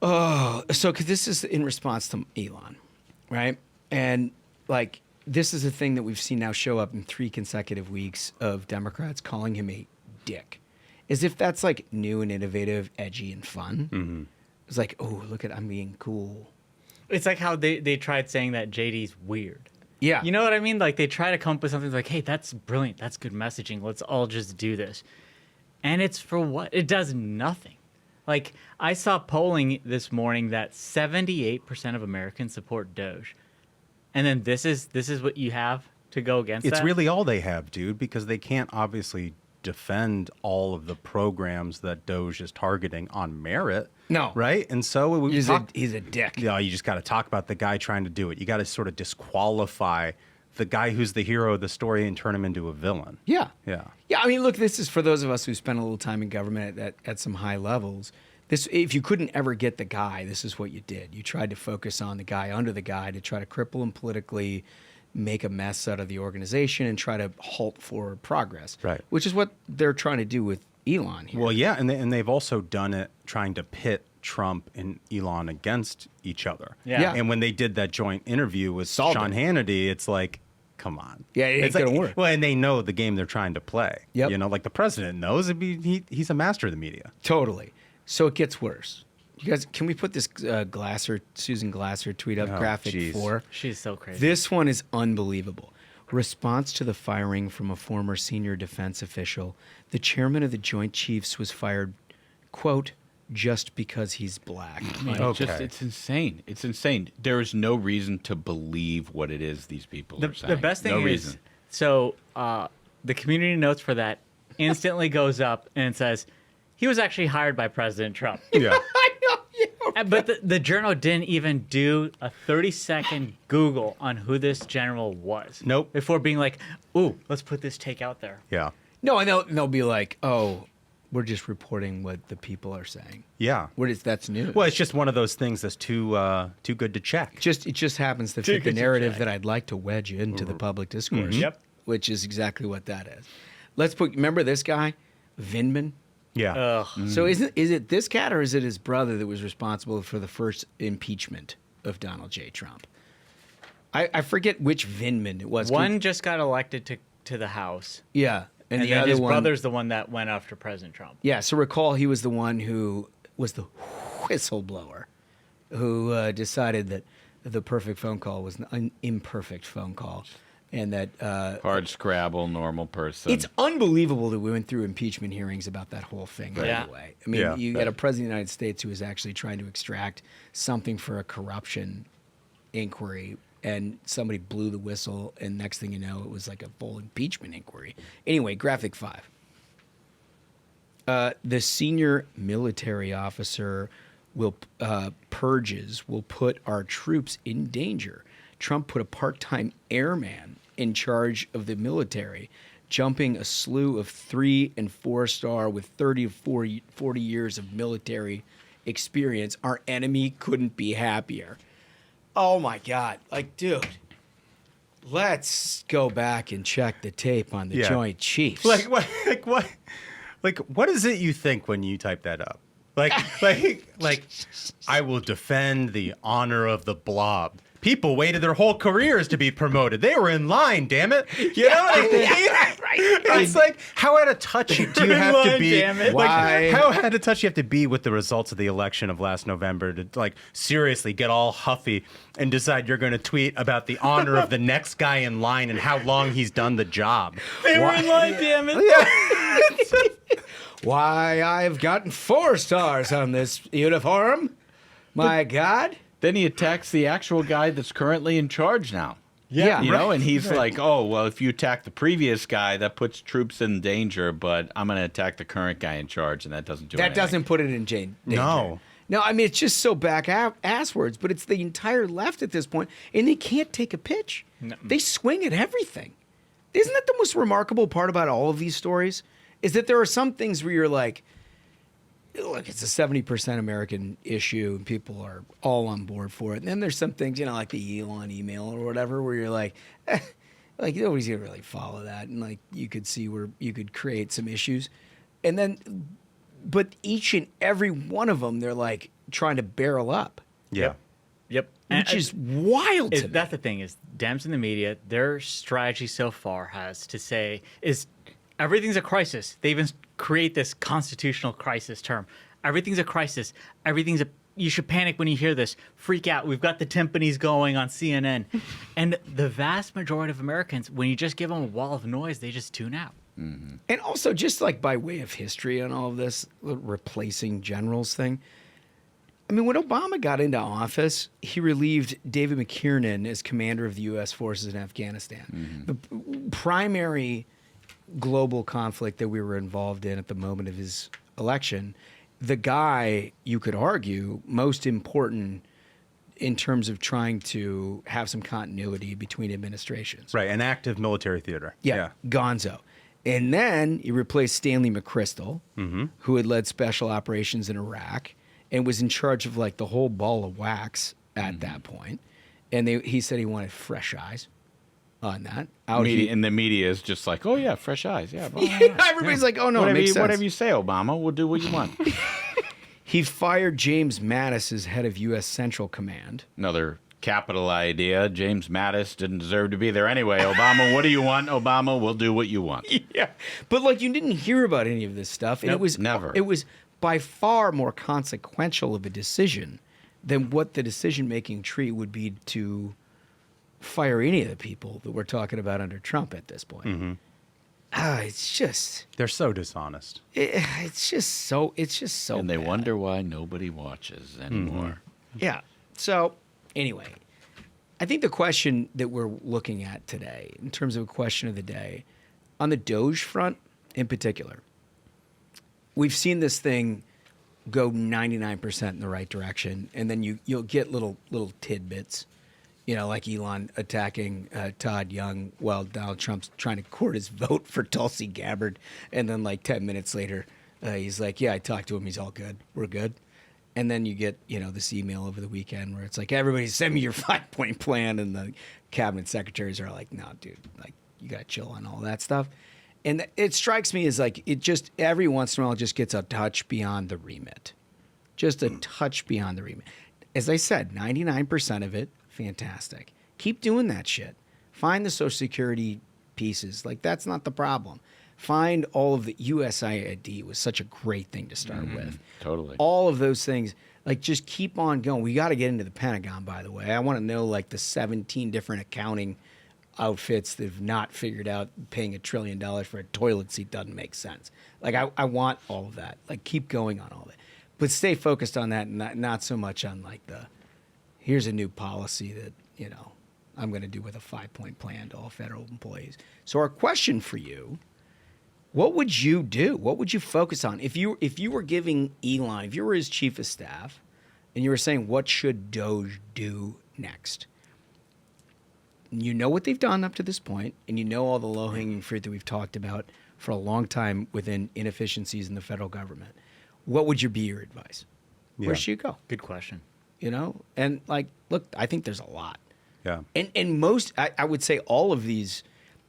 Speaker 1: Oh, so 'cause this is in response to Elon, right? And this is a thing that we've seen now show up in 3 consecutive weeks of Democrats calling him a dick. As if that's new and innovative, edgy and fun. Mm-hmm. It's oh, look I'm being cool.
Speaker 3: It's like how they tried saying that JD's weird.
Speaker 1: Yeah.
Speaker 3: You know what I mean? They try to come up with something hey, that's brilliant. That's good messaging. Let's all just do this. And it's for what? It does nothing. I saw polling this morning that 78% of Americans support DOGE. And then this is what you have to go against
Speaker 7: It's
Speaker 3: that?
Speaker 7: really all they have, dude, because they can't obviously defend all of the programs that DOGE is targeting on merit.
Speaker 1: No.
Speaker 7: Right? And so
Speaker 1: he's a dick.
Speaker 7: Yeah, you just got to talk about the guy trying to do it. You got to sort of disqualify the guy who's the hero of the story and turn him into a villain.
Speaker 1: Yeah.
Speaker 7: Yeah.
Speaker 1: Yeah, I mean, look, this is for those of us who spent a little time in government at some high levels. If you couldn't ever get the guy, this is what you did. You tried to focus on the guy under the guy to try to cripple him politically, make a mess out of the organization, and try to halt forward progress.
Speaker 7: Right.
Speaker 1: Which is what they're trying to do with Elon here.
Speaker 7: Well, yeah, and they've also done it trying to pit Trump and Elon against each other.
Speaker 3: Yeah.
Speaker 7: And when they did that joint interview with Sean Hannity, it's come on.
Speaker 1: Yeah, it ain't gonna work.
Speaker 7: Well, and they know the game they're trying to play.
Speaker 1: Yep.
Speaker 7: The president knows. He's a master of the media.
Speaker 1: Totally. So it gets worse. You guys, can we put this Susan Glasser tweet up, graphic 4?
Speaker 3: She's so crazy.
Speaker 1: This one is unbelievable. Response to the firing from a former senior defense official. The chairman of the Joint Chiefs was fired, quote, just because he's black.
Speaker 2: It's insane. It's insane. There is no reason to believe what it is these people are saying.
Speaker 3: The best thing
Speaker 2: no
Speaker 3: is,
Speaker 2: reason.
Speaker 3: So the community notes for that instantly goes up and it says, he was actually hired by President Trump.
Speaker 7: Yeah.
Speaker 1: I know. Yeah.
Speaker 3: But the journal didn't even do a 30-second Google on who this general was.
Speaker 7: Nope.
Speaker 3: Before being ooh, let's put this take out there.
Speaker 7: Yeah.
Speaker 1: No, and they'll be like, oh, We're just reporting what the people are saying.
Speaker 7: Yeah.
Speaker 1: That's news.
Speaker 7: Well, it's just one of those things that's too good to check.
Speaker 1: It just happens to fit the narrative that I'd like to wedge into the public discourse.
Speaker 3: Yep.
Speaker 1: Which is exactly what that is. Remember this guy, Vindman?
Speaker 7: Yeah.
Speaker 1: So is it this cat or is it his brother that was responsible for the first impeachment of Donald J. Trump? I forget which Vindman it was.
Speaker 3: One just got elected to the House.
Speaker 1: Yeah.
Speaker 3: And
Speaker 1: the
Speaker 3: then
Speaker 1: other
Speaker 3: his
Speaker 1: one,
Speaker 3: brother's the one that went after President Trump.
Speaker 1: Yeah, so recall he was the one who was the whistleblower who decided that the perfect phone call was an imperfect phone call. And that
Speaker 2: hard scrabble, normal person.
Speaker 1: It's unbelievable that we went through impeachment hearings about that whole thing. By the way, I mean, you got a president of the United States who is actually trying to extract something for a corruption inquiry, and somebody blew the whistle, and next thing you know, it was like a full impeachment inquiry. Anyway, graphic 5. The senior military officer will put our troops in danger. Trump put a part-time airman in charge of the military, jumping a slew of 3- and 4-star with 30 to 40 years of military experience. Our enemy couldn't be happier. Oh, my God. Like, dude, let's go back and check the tape on the Joint Chiefs.
Speaker 7: What is it you think when you type that up? Like, I will defend the honor of the blob. People waited their whole careers to be promoted. They were in line, damn it. You know what I mean? Right. It's like, how out of touch do you have to be? Like, how out of touch you have to be with the results of the election of last November to, like, seriously get all huffy and decide you're going to tweet about the honor of the next guy in line and how long he's done the job.
Speaker 3: They were in line, damn it.
Speaker 1: Why, I've gotten 4 stars on this uniform. My God.
Speaker 2: Then he attacks the actual guy that's currently in charge now.
Speaker 1: Yeah.
Speaker 2: You know, and he's like, oh, well, if you attack the previous guy, that puts troops in danger, but I'm going to attack the current guy in charge, and that doesn't do anything.
Speaker 1: That doesn't put it in danger. No, I mean, it's just so ass words, but it's the entire left at this point, and they can't take a pitch. No. They swing at everything. Isn't that the most remarkable part about all of these stories? Is that there are some things where you're like, look, it's a 70% American issue, and people are all on board for it. And then there's some things, you know, like the Elon email or whatever, where you're like, like nobody's gonna really follow that, and like you could see where you could create some issues, and then, but each and every one of them, they're like trying to barrel up.
Speaker 7: Yeah.
Speaker 3: Yep.
Speaker 1: Which is wild to me.
Speaker 3: That's the thing is, Dems in the media, their strategy so far has to say is everything's a crisis. They even create this constitutional crisis term. Everything's a crisis. You should panic when you hear this. Freak out. We've got the timpanis going on CNN. And the vast majority of Americans, when you just give them a wall of noise, they just tune out.
Speaker 1: Mm-hmm. And also, just like by way of history on all of this, replacing generals thing, I mean, when Obama got into office, he relieved David McKiernan as commander of the U.S. forces in Afghanistan. Mm-hmm. The primary global conflict that we were involved in at the moment of his election, the guy, you could argue, most important in terms of trying to have some continuity between administrations.
Speaker 7: Right, an active military theater.
Speaker 1: Yeah. Gonzo. And then you replaced Stanley McChrystal, who had led special operations in Iraq and was in charge of like the whole ball of wax at that point. And he said he wanted fresh eyes on that.
Speaker 2: And the media is just like, oh, yeah, fresh eyes. Yeah.
Speaker 1: Everybody's like, oh, no, it makes sense.
Speaker 2: Whatever you say, Obama, we'll do what you want.
Speaker 1: He fired James Mattis as head of U.S. Central Command.
Speaker 2: Another capital idea. James Mattis didn't deserve to be there anyway. Obama, what do you want? Obama, we'll do what you want.
Speaker 1: Yeah. But, like, you didn't hear about any of this stuff. And
Speaker 2: Never.
Speaker 1: It was by far more consequential of a decision than what the decision-making tree would be to fire any of the people that we're talking about under Trump at this point. Mm-hmm. It's just...
Speaker 7: They're so dishonest.
Speaker 1: It's just so
Speaker 2: And they
Speaker 1: bad.
Speaker 2: wonder why nobody watches anymore.
Speaker 1: Mm-hmm. Yeah. So, anyway, I think the question that we're looking at today, in terms of a question of the day, on the DOGE front in particular, we've seen this thing go 99% in the right direction, and then you'll get little tidbits, you know, like Elon attacking Todd Young while Donald Trump's trying to court his vote for Tulsi Gabbard, and then like 10 minutes later, He's like, yeah, I talked to him. He's all good. We're good. And then you get, this email over the weekend where it's like, everybody send me your 5-point plan. And the cabinet secretaries are like, no, dude, like, you got to chill on all that stuff. And it strikes me as like, it just, every once in a while, just gets a touch beyond the remit. Just a touch beyond the remit. As I said, 99% of it, fantastic. Keep doing that shit. Find the Social Security pieces. Like, that's not the problem. Find all of the USAID was such a great thing to start with.
Speaker 2: Totally.
Speaker 1: All of those things, like, just keep on going. We got to get into the Pentagon, by the way. I want to know, like, the 17 different accounting outfits that have not figured out paying $1 trillion for a toilet seat doesn't make sense. Like, I want all of that. Like, keep going on all of it. But stay focused on that and not so much on, like, here's a new policy that, I'm going to do with a 5-point plan to all federal employees. So our question for you, what would you do? What would you focus on? If you were giving Elon, if you were his chief of staff, and you were saying, what should DOGE do next? You know what they've done up to this point, and you know all the low-hanging fruit that we've talked about for a long time within inefficiencies in the federal government. What would be your advice? Where should you go?
Speaker 3: Good question.
Speaker 1: And like, look, I think there's a lot.
Speaker 7: Yeah.
Speaker 1: And most, I would say all of these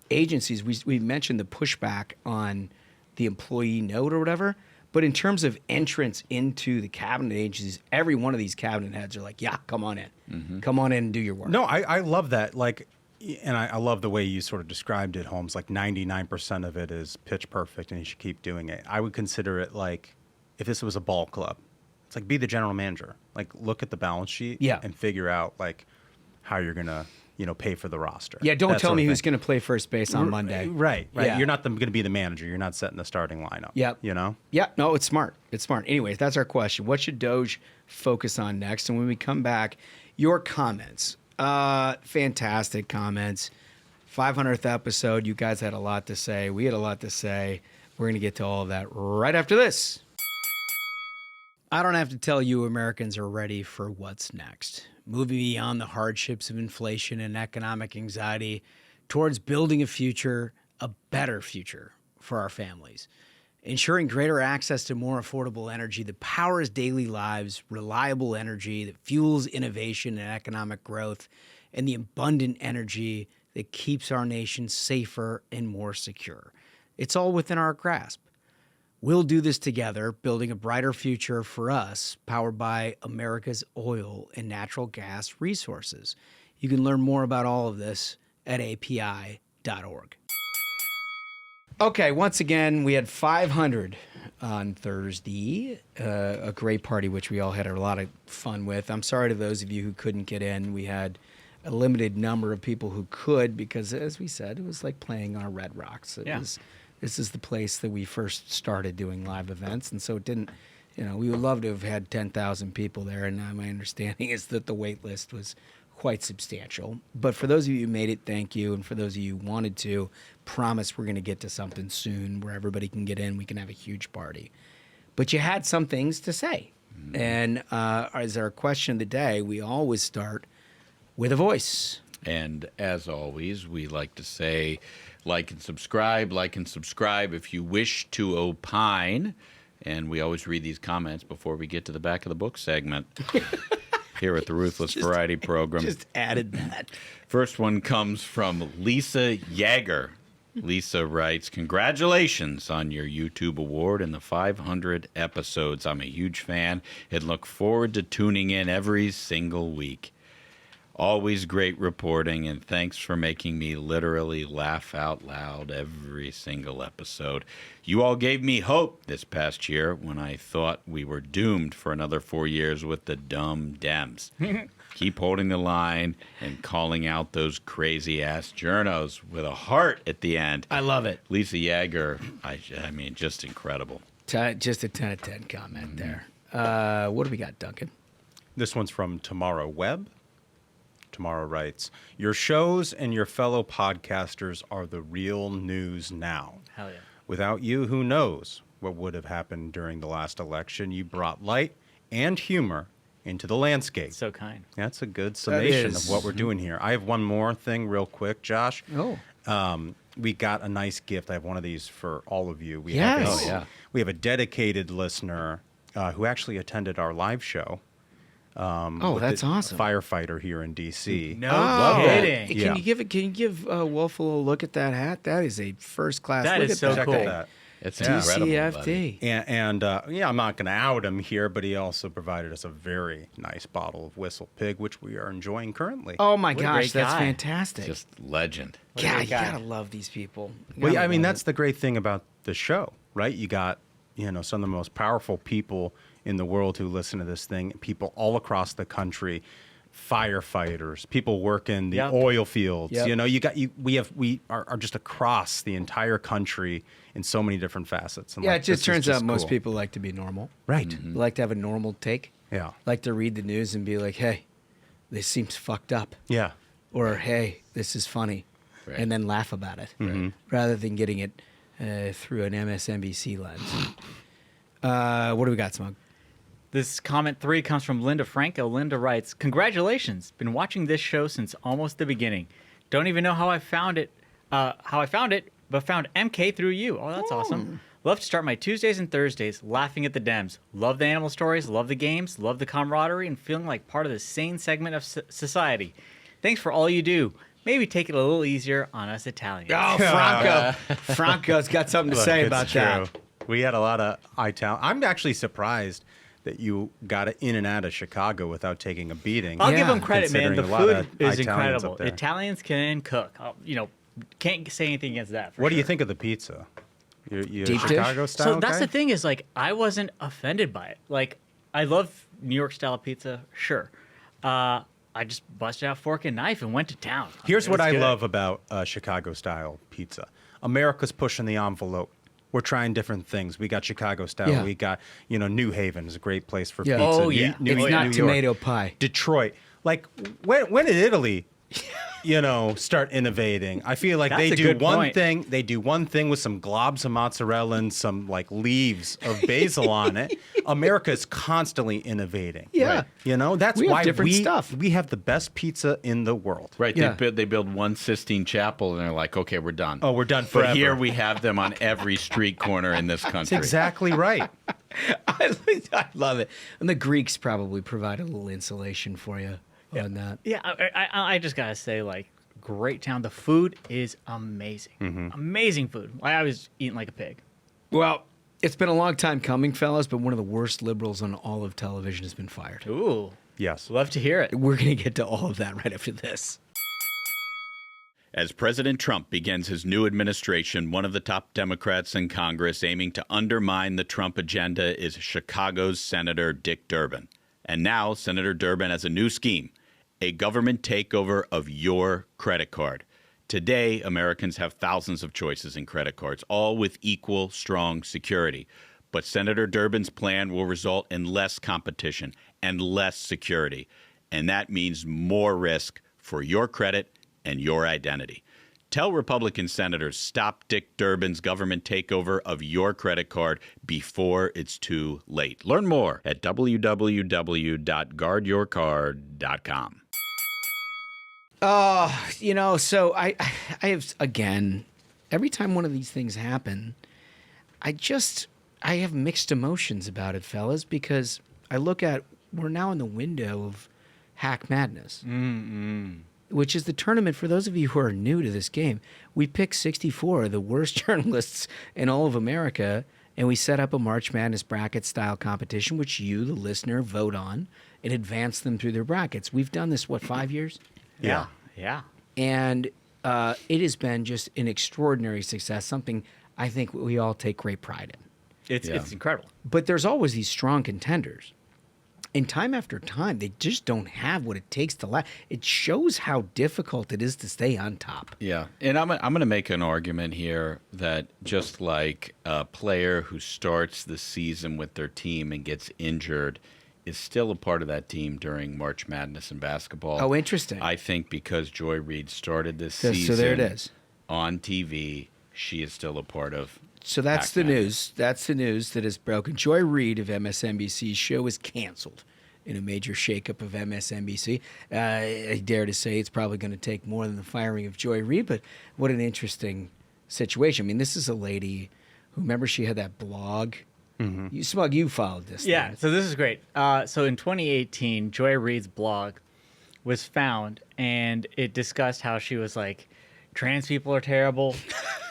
Speaker 1: agencies, we mentioned the pushback on the employee note or whatever, but in terms of entrance into the cabinet agencies, every one of these cabinet heads are like, yeah, come on in. Mm-hmm. Come on in and do your work.
Speaker 7: No, I love that. Like, and I love the way you sort of described it, Holmes. Like 99% of it is pitch perfect and you should keep doing it. I would consider it like if this was a ball club. It's like be the general manager. Like look at the balance sheet and figure out like how you're going to pay for the roster.
Speaker 1: Yeah, don't tell me who's going to play first base on Monday.
Speaker 7: Right.
Speaker 1: Yeah.
Speaker 7: You're not going to be the manager. You're not setting the starting lineup.
Speaker 1: Yep. Yeah, no, it's smart. It's smart. Anyways, that's our question. What should DOGE focus on next? And when we come back, your comments. Fantastic comments. 500th episode. You guys had a lot to say. We had a lot to say. We're going to get to all of that right after this. I don't have to tell you Americans are ready for what's next. Moving beyond the hardships of inflation and economic anxiety towards building a future, a better future for our families. Ensuring greater access to more affordable energy that powers daily lives, reliable energy that fuels innovation and economic growth, and the abundant energy that keeps our nation safer and more secure. It's all within our grasp. We'll do this together, building a brighter future for us, powered by America's oil and natural gas resources. You can learn more about all of this at api.org. Okay, once again, we had 500 on Thursday, a great party, which we all had a lot of fun with. I'm sorry to those of you who couldn't get in. We had a limited number of people who could because, as we said, it was like playing on a Red Rocks. This is the place that we first started doing live events, and so it didn't, we would love to have had 10,000 people there, and now my understanding is that the wait list was quite substantial. But for those of you who made it, thank you, and for those of you who wanted to, promise we're going to get to something soon where everybody can get in, we can have a huge party. But you had some things to say, and as our question of the day, we always start with a voice.
Speaker 2: And as always, we like to say, like and subscribe if you wish to opine. And we always read these comments before we get to the back of the book segment here at the Ruthless Variety Program.
Speaker 1: Just added that.
Speaker 2: First one comes from Lisa Yeager. Lisa writes, congratulations on your YouTube award and the 500 episodes. I'm a huge fan and look forward to tuning in every single week. Always great reporting, and thanks for making me literally laugh out loud every single episode. You all gave me hope this past year when I thought we were doomed for another 4 years with the dumb Dems. Keep holding the line and calling out those crazy-ass journos with a heart at the end.
Speaker 1: I love it.
Speaker 2: Lisa Yeager, I mean, just incredible.
Speaker 1: Just a 10 of 10 comment there. What do we got, Duncan?
Speaker 7: This one's from Tamara Webb. Tamara writes, your shows and your fellow podcasters are the real news now.
Speaker 3: Hell yeah.
Speaker 7: Without you, who knows what would have happened during the last election? You brought light and humor into the landscape.
Speaker 3: So kind.
Speaker 7: That's a good summation of what we're doing here. I have one more thing real quick, Josh.
Speaker 1: Oh.
Speaker 7: we got a nice gift. I have one of these for all of you. We
Speaker 1: Yes.
Speaker 7: we have a dedicated listener who actually attended our live show.
Speaker 1: That's awesome.
Speaker 7: A firefighter here in D.C.
Speaker 3: No kidding.
Speaker 1: Can you give Wolf a little look at that hat? That is a first class.
Speaker 3: That
Speaker 1: look
Speaker 3: is
Speaker 1: at
Speaker 3: so
Speaker 1: that
Speaker 3: cool.
Speaker 1: thing.
Speaker 7: That.
Speaker 2: It's incredible, buddy.
Speaker 1: DCFD.
Speaker 7: And I'm not going to out him here, but he also provided us a very nice bottle of Whistle Pig, which we are enjoying currently.
Speaker 1: Oh my
Speaker 3: What a
Speaker 1: gosh,
Speaker 3: great
Speaker 1: that's
Speaker 3: guy.
Speaker 1: fantastic.
Speaker 2: Just legend.
Speaker 1: Yeah,
Speaker 3: great
Speaker 1: you
Speaker 3: guy.
Speaker 1: gotta love these people. You
Speaker 7: Well,
Speaker 1: gotta
Speaker 7: I mean,
Speaker 1: love
Speaker 7: that's
Speaker 1: it.
Speaker 7: the great thing about the show, right? You got, some of the most powerful people in the world who listen to this thing, people all across the country, firefighters, people working the
Speaker 3: Yep.
Speaker 7: oil fields.
Speaker 1: Yep.
Speaker 7: We are just across the entire country in so many different facets. And
Speaker 1: Yeah,
Speaker 7: like,
Speaker 1: it just
Speaker 7: this is
Speaker 1: turns out most
Speaker 7: cool.
Speaker 1: people like to be normal.
Speaker 7: Right.
Speaker 1: They like to have a normal take.
Speaker 7: Yeah.
Speaker 1: Like to read the news and be like, hey, this seems fucked up.
Speaker 7: Yeah.
Speaker 1: Or, hey, this is funny.
Speaker 2: Right.
Speaker 1: And then laugh about it. Rather than getting it through an MSNBC lens. What do we got, Smug?
Speaker 3: This comment 3 comes from Linda Franco. Linda writes, "Congratulations! Been watching this show since almost the beginning. Don't even know how I found it. But found MK through you. Oh, that's awesome. Love to start my Tuesdays and Thursdays laughing at the Dems. Love the animal stories. Love the games. Love the camaraderie and feeling like part of the sane segment of society. Thanks for all you do. Maybe take it a little easier on us Italians."
Speaker 1: Oh, Franco. Franco's got something to
Speaker 7: Look,
Speaker 1: say
Speaker 7: it's
Speaker 1: about
Speaker 7: true.
Speaker 1: that.
Speaker 7: We had a lot of Italian. I'm actually surprised that you got in and out of Chicago without taking a beating.
Speaker 3: I'll give
Speaker 1: Yeah,
Speaker 3: them credit, man. The
Speaker 7: considering a lot
Speaker 3: food
Speaker 7: of
Speaker 3: is
Speaker 7: Italians
Speaker 3: incredible.
Speaker 7: up there.
Speaker 3: Italians can cook. Can't say anything against that. For
Speaker 7: What do you
Speaker 3: sure.
Speaker 7: think of the pizza? You
Speaker 1: Deep dish?
Speaker 7: Chicago style
Speaker 3: So that's
Speaker 7: guy?
Speaker 3: the thing is, like, I wasn't offended by it. Like, I love New York style pizza, sure. I just busted out fork and knife and went to town.
Speaker 7: Here's
Speaker 3: It
Speaker 7: what
Speaker 3: was
Speaker 7: I
Speaker 3: good.
Speaker 7: love about Chicago style pizza. America's pushing the envelope. We're trying different things. We got Chicago style.
Speaker 1: Yeah.
Speaker 7: We got, New Haven is a great place for
Speaker 1: Yeah.
Speaker 7: pizza.
Speaker 3: Oh, yeah.
Speaker 7: New
Speaker 1: It's not
Speaker 7: York.
Speaker 1: tomato pie.
Speaker 7: Detroit. Like, when did Italy, start innovating? I feel like
Speaker 3: That's
Speaker 7: they
Speaker 3: a
Speaker 7: do
Speaker 3: good
Speaker 7: one
Speaker 3: point.
Speaker 7: thing. They do one thing with some globs of mozzarella and some like leaves of basil on it. America is constantly innovating.
Speaker 1: Yeah.
Speaker 7: That's
Speaker 1: We have
Speaker 7: why
Speaker 1: different stuff.
Speaker 7: we have the best pizza in the world.
Speaker 2: Right.
Speaker 1: Yeah.
Speaker 2: They build one Sistine Chapel, and they're like, okay, we're done.
Speaker 7: Oh, we're done
Speaker 2: But
Speaker 7: forever.
Speaker 2: here we have them on every street corner in this country.
Speaker 7: That's exactly right.
Speaker 1: I love it. And the Greeks probably provide a little insulation for you on that.
Speaker 3: Yeah, I just gotta say, like, great town. The food is amazing. Amazing food. I was eating like a pig.
Speaker 1: Well, it's been a long time coming, fellas, but one of the worst liberals on all of television has been fired.
Speaker 3: Ooh,
Speaker 7: Yes.
Speaker 3: love to hear it.
Speaker 1: We're going to get to all of that right after this.
Speaker 2: As President Trump begins his new administration, one of the top Democrats in Congress aiming to undermine the Trump agenda is Chicago's Senator Dick Durbin. And now Senator Durbin has a new scheme, a government takeover of your credit card. Today, Americans have thousands of choices in credit cards, all with equal strong security. But Senator Durbin's plan will result in less competition and less security. And that means more risk for your credit and your identity. Tell Republican senators stop Dick Durbin's government takeover of your credit card before it's too late. Learn more at www.guardyourcard.com.
Speaker 1: So I have, again, every time one of these things happen, I have mixed emotions about it, fellas, because I look at, we're now in the window of Hack Madness, which is the tournament. For those of you who are new to this game, we pick 64 of the worst journalists in all of America, and we set up a March Madness bracket style competition, which you, the listener, vote on and advance them through their brackets. We've done this, 5 years?
Speaker 3: Yeah.
Speaker 1: And it has been just an extraordinary success, something I think we all take great pride in.
Speaker 3: It's incredible.
Speaker 1: But there's always these strong contenders. And time after time, they just don't have what it takes to last. It shows how difficult it is to stay on top.
Speaker 2: Yeah, and I'm going to make an argument here that just like a player who starts the season with their team and gets injured is still a part of that team during March Madness in basketball.
Speaker 1: Oh, interesting.
Speaker 2: I think because Joy Reid started this
Speaker 1: So
Speaker 2: season
Speaker 1: there it is.
Speaker 2: on TV, she is still a part of
Speaker 1: So that's
Speaker 2: Hack
Speaker 1: the
Speaker 2: Madness.
Speaker 1: news. That's the news that is broken. Joy Reid of MSNBC's show is canceled in a major shakeup of MSNBC. I dare to say it's probably going to take more than the firing of Joy Reid, but what an interesting situation. I mean, this is a lady who, remember, she had that blog. You, Smug, you followed this.
Speaker 3: Yeah,
Speaker 1: thing.
Speaker 3: so this is great. So in 2018, Joy Reid's blog was found, and it discussed how she was like, trans people are terrible.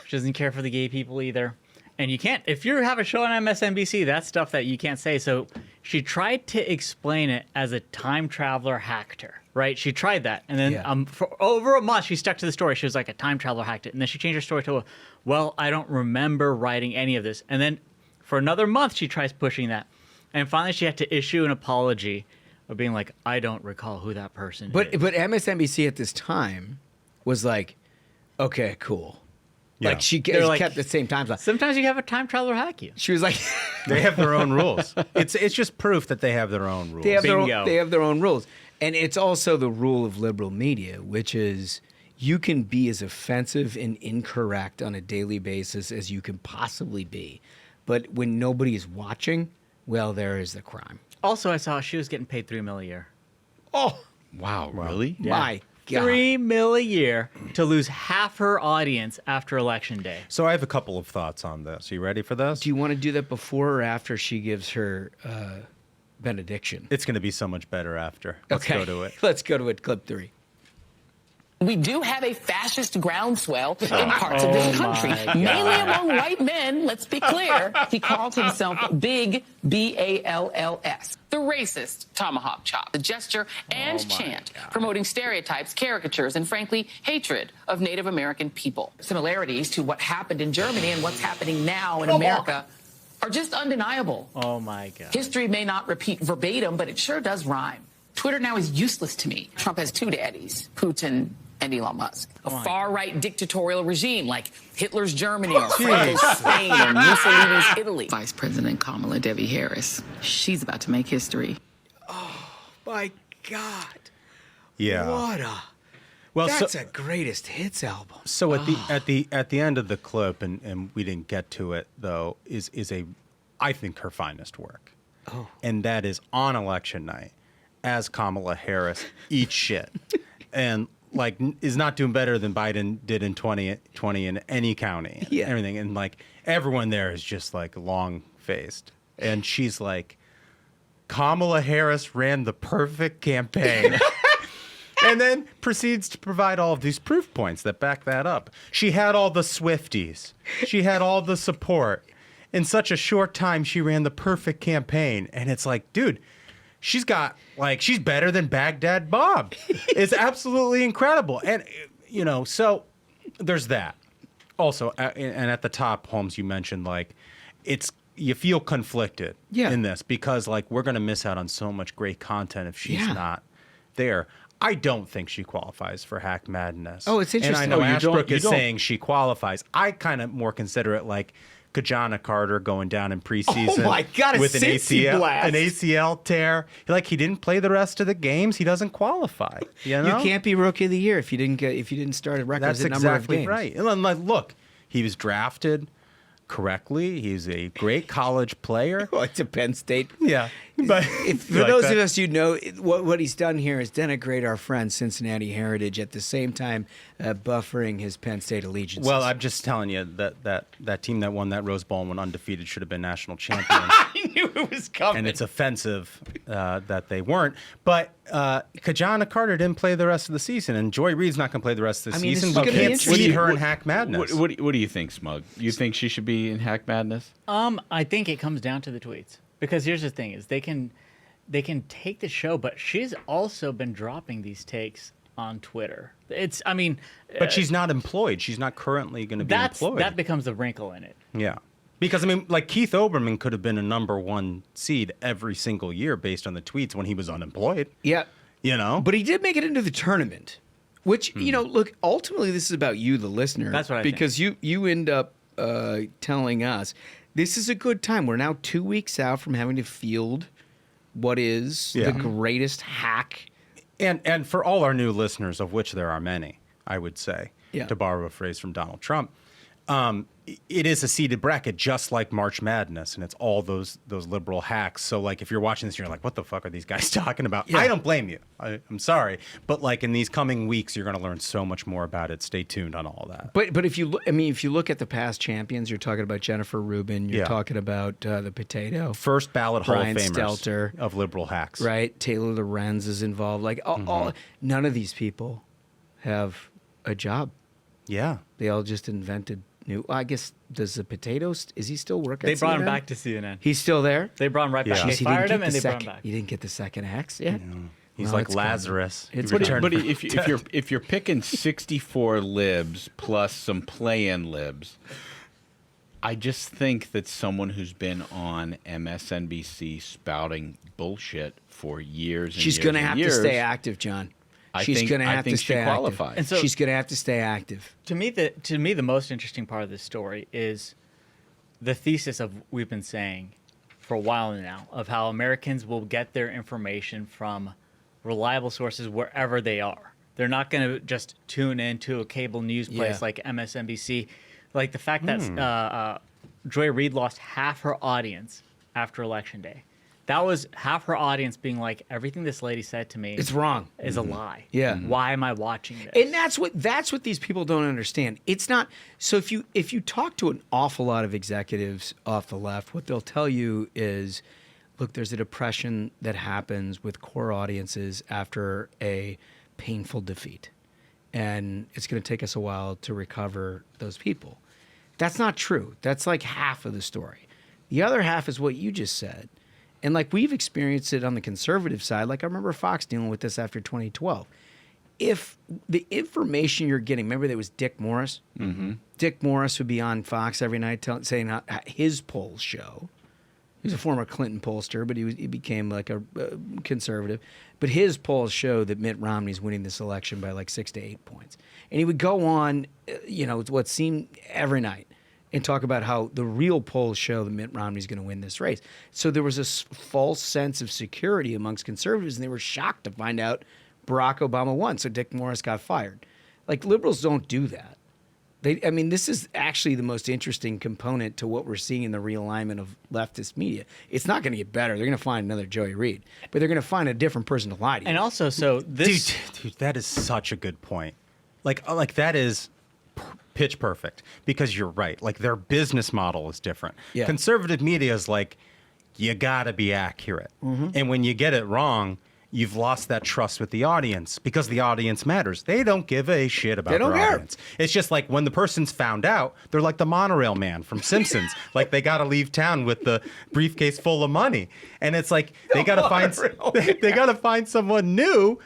Speaker 3: She doesn't care for the gay people either. And you can't, if you have a show on MSNBC, that's stuff that you can't say. So she tried to explain it as a time traveler hacked her, right? She tried that. And then for over a month, she stuck to the story. She was like, a time traveler hacked it. And then she changed her story to, well, I don't remember writing any of this. And then for another month, she tries pushing that. And finally, she had to issue an apology of being like, I don't recall who that person is.
Speaker 1: But MSNBC at this time was like, okay, cool.
Speaker 7: Yeah.
Speaker 1: Like she
Speaker 3: They're
Speaker 1: kept the same time slot.
Speaker 3: Sometimes you have a time traveler hack you.
Speaker 1: She was like,
Speaker 7: They have their own rules. It's just proof that they have their own rules.
Speaker 1: they have their own rules. And it's also the rule of liberal media, which is you can be as offensive and incorrect on a daily basis as you can possibly be. But when nobody is watching, well, there is the crime.
Speaker 3: Also, I saw she was getting paid $3 million a year.
Speaker 1: Oh,
Speaker 2: Wow, really?
Speaker 1: my God.
Speaker 3: $3 million a year to lose half her audience after Election Day.
Speaker 7: So I have a couple of thoughts on this. Are you ready for this?
Speaker 1: Do you want to do that before or after she gives her benediction?
Speaker 7: It's going to be so much better after. Let's go to it.
Speaker 1: Let's go to it. Clip 3.
Speaker 11: We do have a fascist groundswell in parts of this country, mainly among white men, let's be clear. He called himself Big, B-A-L-L-S. The racist tomahawk chop, the gesture and chant, promoting stereotypes, caricatures, and frankly, hatred of Native American people. Similarities to what happened in Germany and what's happening now in America are just undeniable.
Speaker 3: Oh, my God.
Speaker 11: History may not repeat verbatim, but it sure does rhyme. Twitter now is useless to me. Trump has two daddies, Putin and Elon Musk. A far-right dictatorial regime like Hitler's Germany or Franco's Spain or Mussolini's Italy. Vice President Kamala Devi Harris. She's about to make history.
Speaker 1: Oh, my God.
Speaker 7: Yeah.
Speaker 1: What a...
Speaker 7: Well,
Speaker 1: that's a greatest hits album.
Speaker 7: So at the end of the clip, and we didn't get to it though, is I think her finest work.
Speaker 1: Oh.
Speaker 7: And that is on election night, as Kamala Harris eats shit, and like is not doing better than Biden did in 2020 in any county. And everything, and like everyone there is just like long faced, and she's like, Kamala Harris ran the perfect campaign. And then proceeds to provide all of these proof points that back that up. She had all the Swifties. She had all the support. In such a short time, she ran the perfect campaign. And it's like, dude, she's better than Baghdad Bob. It's absolutely incredible. And, you know, so there's that. Also, and at the top, Holmes, you mentioned, like, you feel conflicted in this because, like, we're going to miss out on so much great content if she's not there. I don't think she qualifies for Hack Madness.
Speaker 1: Oh, it's interesting.
Speaker 7: And I know Ashbrook is saying she qualifies. I kind of more consider it like Kajana Carter going down in preseason.
Speaker 1: Oh my God,
Speaker 7: with an
Speaker 1: blast.
Speaker 7: ACL tear. Like he didn't play the rest of the games. He doesn't qualify. You know?
Speaker 1: You can't be Rookie of the Year if you didn't start a requisite number of games.
Speaker 7: That's exactly right. And like, look, he was drafted correctly. He's a great college player.
Speaker 1: Well, it's a Penn State.
Speaker 7: Yeah. But
Speaker 1: for those of us who know, what he's done here is denigrate our friend Cincinnati heritage at the same time buffering his Penn State allegiance.
Speaker 7: Well, I'm just telling you that team that won that Rose Bowl and went undefeated should have been national champions.
Speaker 1: I knew it was coming.
Speaker 7: And it's offensive that they weren't. But Kajana Carter didn't play the rest of the season, and Joy Reid's not going to play the rest of the season. We can't see her in Hack Madness.
Speaker 2: What do you think, Smug? You think she should be in Hack Madness?
Speaker 3: I think it comes down to the tweets. Because here's the thing: is they can take the show, but she's also been dropping these takes on Twitter.
Speaker 7: But she's not employed. She's not currently going to be employed.
Speaker 3: That becomes a wrinkle in it.
Speaker 7: Yeah, because like Keith Olbermann could have been a #1 seed every single year based on the tweets when he was unemployed.
Speaker 1: Yeah,
Speaker 7: you know.
Speaker 1: But he did make it into the tournament, which you know, look, ultimately this is about you, the listener.
Speaker 3: That's what I
Speaker 1: because
Speaker 3: think.
Speaker 1: you end up telling us. This is a good time. We're now 2 weeks out from having to field what is the greatest hack.
Speaker 7: And for all our new listeners, of which there are many, I would say,
Speaker 1: to
Speaker 7: borrow a phrase from Donald Trump, it is a seeded bracket, just like March Madness, and it's all those liberal hacks. So, like, if you're watching this, you're like, what the fuck are these guys talking about? Yeah. I don't blame you. I'm sorry. But, like, in these coming weeks, you're going to learn so much more about it. Stay tuned on all that.
Speaker 1: But if you look, if you look at the past champions, you're talking about Jennifer Rubin, you're talking about the Potato.
Speaker 7: First ballot
Speaker 1: Brian
Speaker 7: Hall of Famers
Speaker 1: Stelter,
Speaker 7: of liberal hacks.
Speaker 1: Right? Taylor Lorenz is involved. Like, none of these people have a job.
Speaker 7: Yeah.
Speaker 1: They all just invented new. I guess, does the Potato, is he still working
Speaker 3: They
Speaker 1: at
Speaker 3: brought
Speaker 1: CNN?
Speaker 3: him back to CNN.
Speaker 1: He's still there?
Speaker 3: They brought him right back.
Speaker 1: Jeez,
Speaker 3: They fired him and they brought him back.
Speaker 1: You didn't get the second X yet?
Speaker 7: He's like Lazarus.
Speaker 2: But if you're picking 64 libs plus some play-in libs, I just think that someone who's been on MSNBC spouting bullshit for years and
Speaker 1: She's
Speaker 2: years
Speaker 1: going to
Speaker 2: and
Speaker 1: have
Speaker 2: years,
Speaker 1: to stay active, John. She's going to have to stay active.
Speaker 3: And so,
Speaker 1: she's going to have to stay active.
Speaker 3: To me, the most interesting part of this story is the thesis of we've been saying for a while now of how Americans will get their information from reliable sources wherever they are. They're not going to just tune into a cable news place like MSNBC. Like the fact that Joy Reid lost half her audience after Election Day. That was half her audience being like, everything this lady said to me,
Speaker 1: it's wrong,
Speaker 3: is a lie.
Speaker 1: Yeah.
Speaker 3: Why am I watching this?
Speaker 1: And that's what these people don't understand. It's not. So if you talk to an awful lot of executives off the left, what they'll tell you is, look, there's a depression that happens with core audiences after a painful defeat, and it's going to take us a while to recover those people. That's not true. That's like half of the story. The other half is what you just said. And like we've experienced it on the conservative side, like I remember Fox dealing with this after 2012. If the information you're getting, remember there was Dick Morris? Mm-hmm. Dick Morris would be on Fox every night saying how his polls show. He was a former Clinton pollster, but he became like a conservative. But his polls show that Mitt Romney's winning this election by like 6 to 8 points. And he would go on, what seemed every night, and talk about how the real polls show that Mitt Romney's going to win this race. So there was a false sense of security amongst conservatives, and they were shocked to find out Barack Obama won, so Dick Morris got fired. Like, liberals don't do that. This is actually the most interesting component to what we're seeing in the realignment of leftist media. It's not going to get better. They're going to find another Joy Reid, but they're going to find a different person to lie to you.
Speaker 3: And also, so this...
Speaker 7: Dude, that is such a good point. Like that is... pitch perfect, because you're right. Like, their business model is different. Yeah. Conservative media is like, you gotta be accurate. Mm-hmm. And when you get it wrong, you've lost that trust with the audience, because the audience matters. They don't give a shit about their audience. It's just like when the person's found out, they're like the monorail man from Simpsons. Like, they gotta leave town with the briefcase full of money. And it's like, they gotta find someone new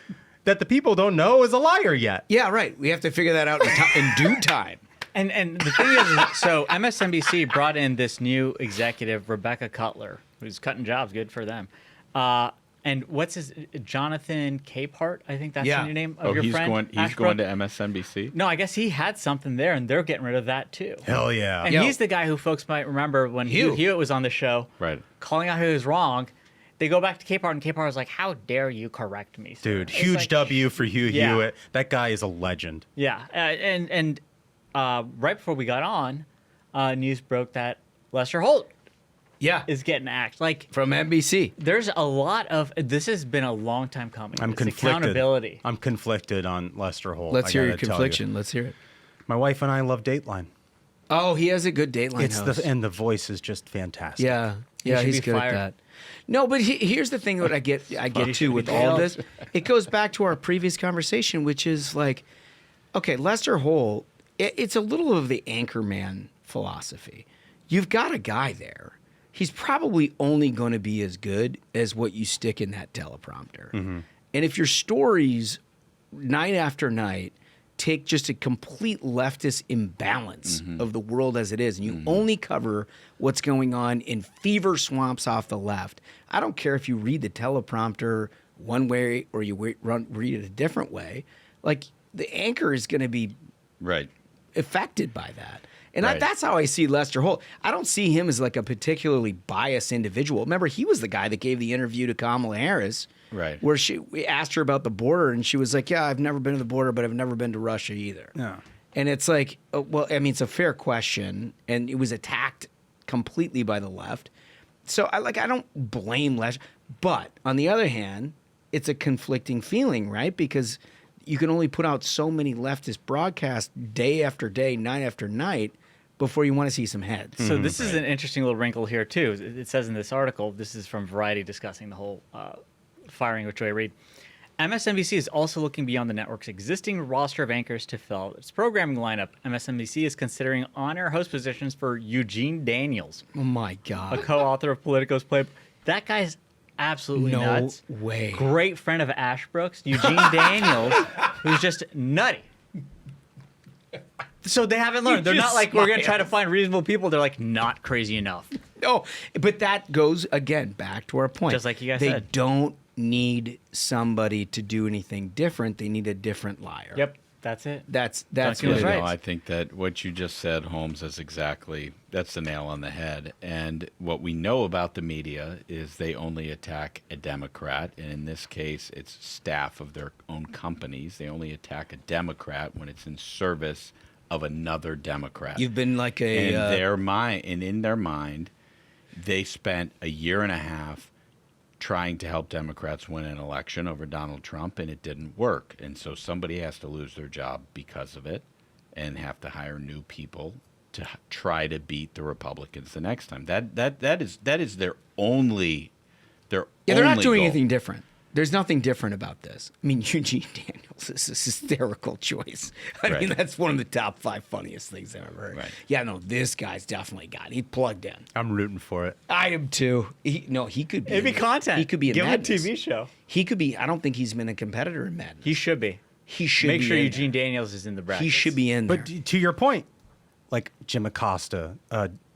Speaker 7: that the people don't know is a liar yet.
Speaker 1: Yeah, right. We have to figure that out in due time.
Speaker 3: And the thing is, so MSNBC brought in this new executive, Rebecca Cutler, who's cutting jobs. Good for them. And what's his Jonathan Capehart? I think that's the new name of your friend.
Speaker 2: He's going to MSNBC.
Speaker 3: No, I guess he had something there, and they're getting rid of that too.
Speaker 7: Hell yeah!
Speaker 3: And he's the guy who folks might remember when Hugh Hewitt was on the show,
Speaker 2: right?
Speaker 3: Calling out who was wrong. They go back to Capehart, and Capehart was like, "How dare you correct me, sir?"
Speaker 7: Dude, huge W for Hugh Hewitt. That guy is a legend.
Speaker 3: Yeah, and right before we got on, news broke that Lester Holt is getting axed. Like,
Speaker 1: from NBC.
Speaker 3: There's a lot of... This has been a long time coming.
Speaker 7: I'm conflicted.
Speaker 3: Accountability.
Speaker 7: I'm conflicted on Lester Holt.
Speaker 1: Let's hear your confliction. Let's hear it.
Speaker 7: My wife and I love Dateline.
Speaker 1: Oh, he has a good Dateline host.
Speaker 7: And the voice is just fantastic.
Speaker 1: Yeah, he's good at that. No, but here's the thing that I get to with all of this. It goes back to our previous conversation, which is like, okay, Lester Holt, it's a little of the anchorman philosophy. You've got a guy there. He's probably only going to be as good as what you stick in that teleprompter. Mm-hmm. And if your stories, night after night, take just a complete leftist imbalance of the world as it is, and you only cover what's going on in fever swamps off the left, I don't care if you read the teleprompter one way or you read it a different way, like, the anchor is going to be affected by that. And that's how I see Lester Holt. I don't see him as like a particularly biased individual. Remember, he was the guy that gave the interview to Kamala Harris, where we asked her about the border, and she was like, "Yeah, I've never been to the border, but I've never been to Russia either."
Speaker 7: Yeah.
Speaker 1: And it's like, well, I mean, it's a fair question, and it was attacked completely by the left. So I don't blame left, but on the other hand, it's a conflicting feeling, right? Because you can only put out so many leftist broadcasts day after day, night after night, before you want to see some heads.
Speaker 3: So this is an interesting little wrinkle here too. It says in this article, this is from Variety discussing the whole firing of Joy Reid. MSNBC is also looking beyond the network's existing roster of anchors to fill its programming lineup. MSNBC is considering on-air host positions for Eugene Daniels.
Speaker 1: Oh my God.
Speaker 3: A co-author of Politico's Play. That guy's absolutely nuts.
Speaker 1: No way.
Speaker 3: Great friend of Ashbrook's, Eugene Daniels, who's just nutty. So they haven't learned. They're not like, we're going to try to find reasonable people. They're like, not crazy enough.
Speaker 1: No, but that goes, again, back to our point.
Speaker 3: Just like you guys
Speaker 1: said.
Speaker 3: said.
Speaker 1: They don't need somebody to do anything different. They need a different liar.
Speaker 3: Yep, that's it.
Speaker 1: That's
Speaker 3: Duncan
Speaker 1: what
Speaker 3: was
Speaker 1: it
Speaker 3: right.
Speaker 1: is.
Speaker 2: I think that what you just said, Holmes, is that's the nail on the head. And what we know about the media is they only attack a Democrat. And in this case, it's staff of their own companies. They only attack a Democrat when it's in service of another Democrat.
Speaker 1: You've been like
Speaker 2: in their mind, they spent a year and a half trying to help Democrats win an election over Donald Trump, and it didn't work. And so somebody has to lose their job because of it and have to hire new people to try to beat the Republicans the next time. That is their only
Speaker 1: they're not doing
Speaker 2: goal.
Speaker 1: anything different. There's nothing different about this. I mean, Eugene Daniels is a hysterical choice. I mean, that's one of the top 5 funniest things I've ever heard.
Speaker 2: Right.
Speaker 1: Yeah, no, this guy's definitely got it. He's plugged in.
Speaker 7: I'm rooting for it.
Speaker 1: I am too. He could be.
Speaker 3: It'd be content.
Speaker 1: He could be in
Speaker 3: Give him a
Speaker 1: Madness.
Speaker 3: TV show.
Speaker 1: He could be. I don't think he's been a competitor in Madness.
Speaker 3: He should be.
Speaker 1: He should
Speaker 3: Make
Speaker 1: be
Speaker 3: sure
Speaker 1: in
Speaker 3: Eugene
Speaker 1: there.
Speaker 3: Daniels is in the bracket.
Speaker 1: He should be in there.
Speaker 7: But to your point, like Jim Acosta,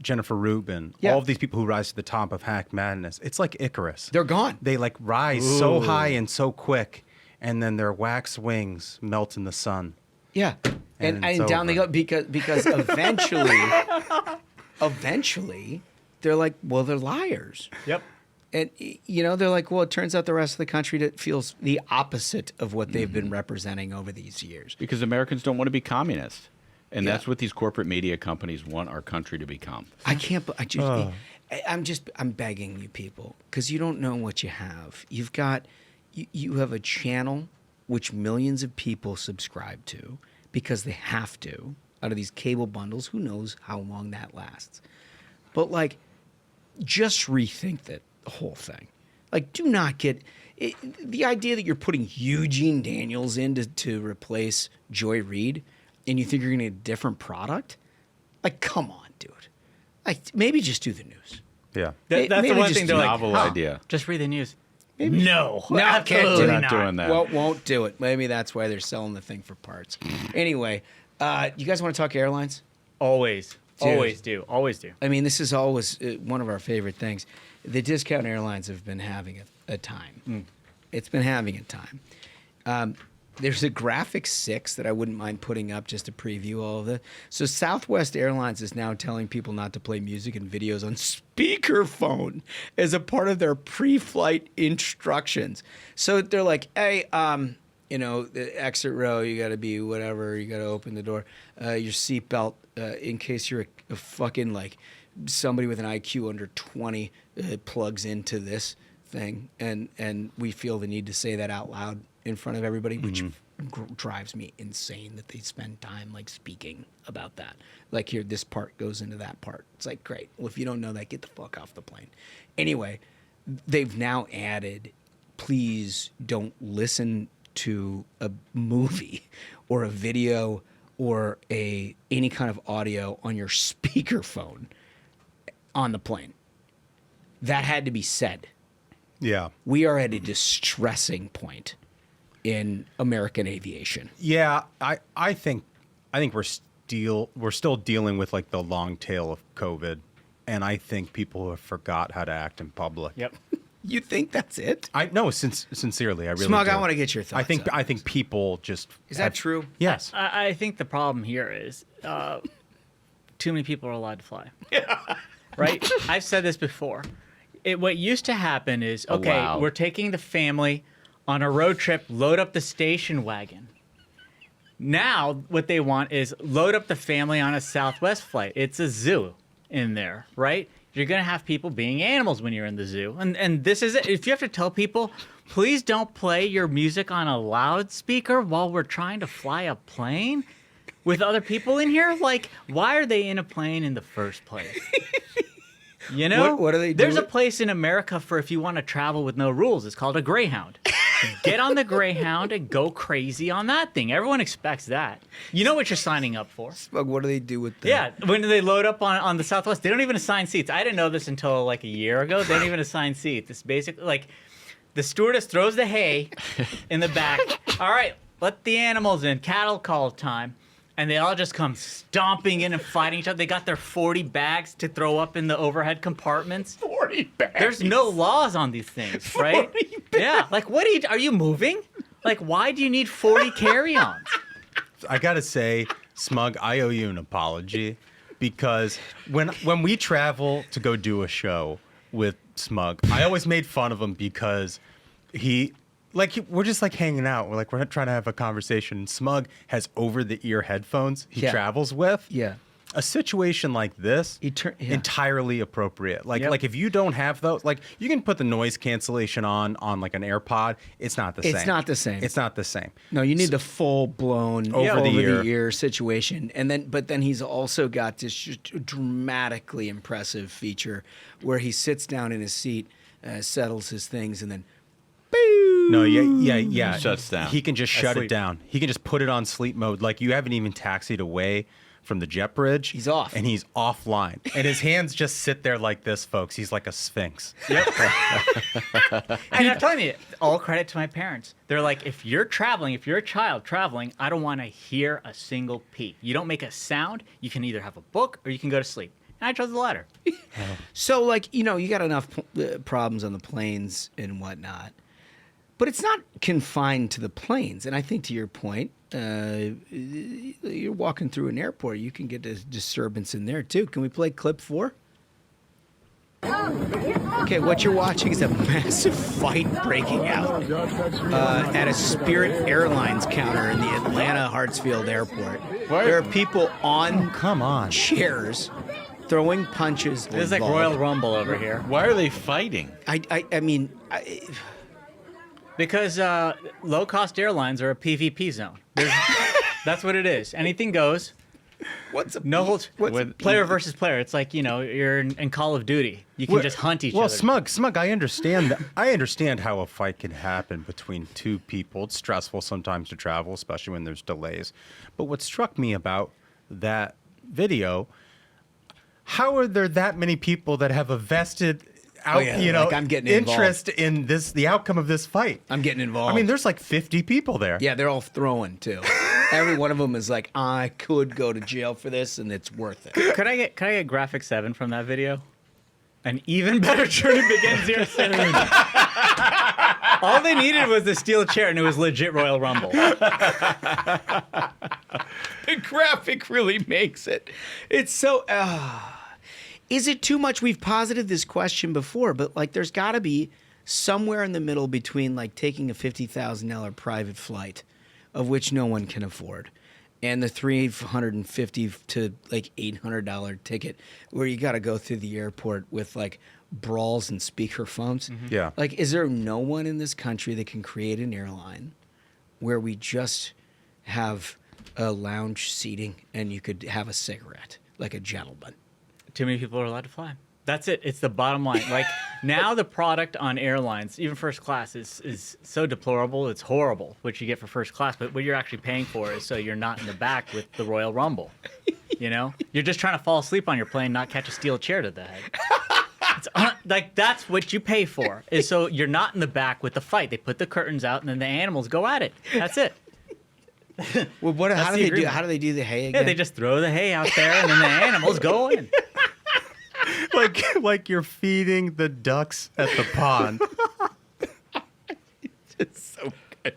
Speaker 7: Jennifer Rubin,
Speaker 1: Yeah.
Speaker 7: all of these people who rise to the top of Hack Madness, it's like Icarus.
Speaker 1: They're gone.
Speaker 7: They like rise so high and so quick, and then their wax wings melt in the sun.
Speaker 1: Yeah, and
Speaker 7: it's
Speaker 1: down they
Speaker 7: over.
Speaker 1: go because eventually they're like, well, they're liars.
Speaker 3: Yep.
Speaker 1: And, they're like, well, it turns out the rest of the country that feels the opposite of what they've been representing over these years.
Speaker 2: Because Americans don't want to be communist. And
Speaker 1: Yeah.
Speaker 2: that's what these corporate media companies want our country to become.
Speaker 1: I'm begging you people, because you don't know what you have. You have a channel which millions of people subscribe to because they have to out of these cable bundles. Who knows how long that lasts? But just rethink the whole thing. Do not get the idea that you're putting Eugene Daniels in to replace Joy Reid, and you think you're going to get a different product. Come on, dude. Maybe just do the news.
Speaker 7: Yeah.
Speaker 3: That's
Speaker 1: Maybe
Speaker 3: the one
Speaker 1: just
Speaker 3: thing they're
Speaker 1: do
Speaker 3: like,
Speaker 2: Novel idea.
Speaker 3: just read the news.
Speaker 1: Maybe.
Speaker 3: No,
Speaker 1: No, can't do
Speaker 3: absolutely
Speaker 1: it.
Speaker 2: Not
Speaker 3: not.
Speaker 2: doing that.
Speaker 1: Well, won't do it. Maybe that's why they're selling the thing for parts. Anyway, you guys want to talk airlines?
Speaker 3: Always.
Speaker 1: Dude.
Speaker 3: Always do. Always do.
Speaker 1: I mean, this is always one of our favorite things. The discount airlines have been having a time. It's been having a time. There's a graphic 6 that I wouldn't mind putting up just to preview all of it. So Southwest Airlines is now telling people not to play music and videos on speakerphone as a part of their pre-flight instructions. So they're like, hey, the exit row, you got to be whatever, you got to open the door. Your seatbelt, in case you're a fucking somebody with an IQ under 20 plugs into this thing. And we feel the need to say that out loud in front of everybody, which drives me insane that they spend time speaking about that. Here, this part goes into that part. It's great. Well, if you don't know that, get the fuck off the plane. Anyway, they've now added, please don't listen to a movie or a video or any kind of audio on your speakerphone on the plane. That had to be said.
Speaker 7: Yeah.
Speaker 1: We are at a distressing point in American aviation.
Speaker 7: Yeah, I think we're still dealing with the long tail of COVID, and I think people have forgot how to act in public.
Speaker 3: Yep.
Speaker 1: You think that's it?
Speaker 7: Sincerely, I really
Speaker 1: Smug,
Speaker 7: do.
Speaker 1: I want to get your thoughts.
Speaker 7: I think people just
Speaker 1: Is that true?
Speaker 7: Yes.
Speaker 3: I think the problem here is too many people are allowed to fly. Right? I've said this before. What used to happen is, we're taking the family on a road trip, load up the station wagon. Now, what they want is load up the family on a Southwest flight. It's a zoo in there, right? You're going to have people being animals when you're in the zoo. And this is it. If you have to tell people, please don't play your music on a loudspeaker while we're trying to fly a plane with other people in here, like, why are they in a plane in the first place? You know?
Speaker 1: What are they doing?
Speaker 3: There's a place in America for if you want to travel with no rules. It's called a Greyhound. Get on the Greyhound and go crazy on that thing. Everyone expects that. You know what you're signing up for.
Speaker 1: Smug, what do they do with that?
Speaker 3: Yeah, when they load up on the Southwest, they don't even assign seats. I didn't know this until like a year ago. They don't even assign seats. It's basically like the stewardess throws the hay in the back. All right, let the animals in. Cattle call time. And they all just come stomping in and fighting each other. They got their 40 bags to throw up in the overhead compartments.
Speaker 2: 40 bags.
Speaker 3: There's no laws on these things, right? Yeah. Like, are you moving? Like, why do you need 40 carry-ons?
Speaker 7: I gotta say, Smug, I owe you an apology because when we travel to go do a show with Smug, I always made fun of him because we're just like hanging out. We're not trying to have a conversation. Smug has over-the-ear headphones he travels with.
Speaker 1: Yeah.
Speaker 7: A situation like this, entirely appropriate. Like if you don't have those, like you can put the noise cancellation on like an AirPod. It's not the same.
Speaker 1: It's not the same.
Speaker 7: It's not the same.
Speaker 1: No, you need the full-blown over-the-ear situation. But then he's also got this dramatically impressive feature where he sits down in his seat, settles his things, and then
Speaker 7: no, yeah.
Speaker 2: Shuts down.
Speaker 7: He can just shut it down. He can just put it on sleep mode. Like you haven't even taxied away from the jet bridge.
Speaker 1: He's off.
Speaker 7: And he's offline. And his hands just sit there like this, folks. He's like a sphinx.
Speaker 3: Yep. And I'm telling you, all credit to my parents. They're like, if you're a child traveling, I don't want to hear a single peep. You don't make a sound. You can either have a book or you can go to sleep. And I chose the latter.
Speaker 1: So, like, you got enough problems on the planes and whatnot. But it's not confined to the planes. And I think to your point, you're walking through an airport. You can get a disturbance in there, too. Can we play clip 4? Okay, what you're watching is a massive fight breaking out at a Spirit Airlines counter in the Atlanta Hartsfield Airport. There are people on chairs throwing punches.
Speaker 3: This is like Royal Rumble over here.
Speaker 2: Why are they fighting?
Speaker 1: I mean...
Speaker 3: Because low-cost airlines are a PvP zone. That's what it is. Anything goes. Player versus player? It's like, you're in Call of Duty. You can just hunt each other.
Speaker 7: Well, Smug, I understand that. I understand how a fight can happen between two people. It's stressful sometimes to travel, especially when there's delays. But what struck me about that video, how are there that many people that have a vested
Speaker 1: I'm getting
Speaker 7: interest in the outcome of this fight?
Speaker 1: I'm getting involved.
Speaker 7: I mean, there's like 50 people there.
Speaker 1: Yeah, they're all throwing too. Every one of them is like, I could go to jail for this, and it's worth it.
Speaker 3: Could I get graphic 7 from that video? An even better journey begins here soon. All they needed was the steel chair, and it was legit Royal Rumble.
Speaker 1: The graphic really makes it. It's so... Is it too much? We've posited this question before, but like there's got to be somewhere in the middle between like taking a $50,000 private flight, of which no one can afford, and the $350 to like $800 ticket where you got to go through the airport with like brawls and speakerphones.
Speaker 7: Mm-hmm. Yeah.
Speaker 1: Like, is there no one in this country that can create an airline where we just have a lounge seating and you could have a cigarette like a gentleman?
Speaker 3: Too many people are allowed to fly. That's it. It's the bottom line. Like now the product on airlines, even first class, is so deplorable. It's horrible what you get for first class. But what you're actually paying for is so you're not in the back with the Royal Rumble. You're just trying to fall asleep on your plane, not catch a steel chair to the head. Like that's what you pay for, is so you're not in the back with the fight. They put the curtains out and then the animals go at it. That's it.
Speaker 1: Well, how do they do? How do they do the hay again?
Speaker 3: Yeah, they just throw the hay out there and then the animals go in.
Speaker 7: Like you're feeding the ducks at the pond.
Speaker 1: It's so good.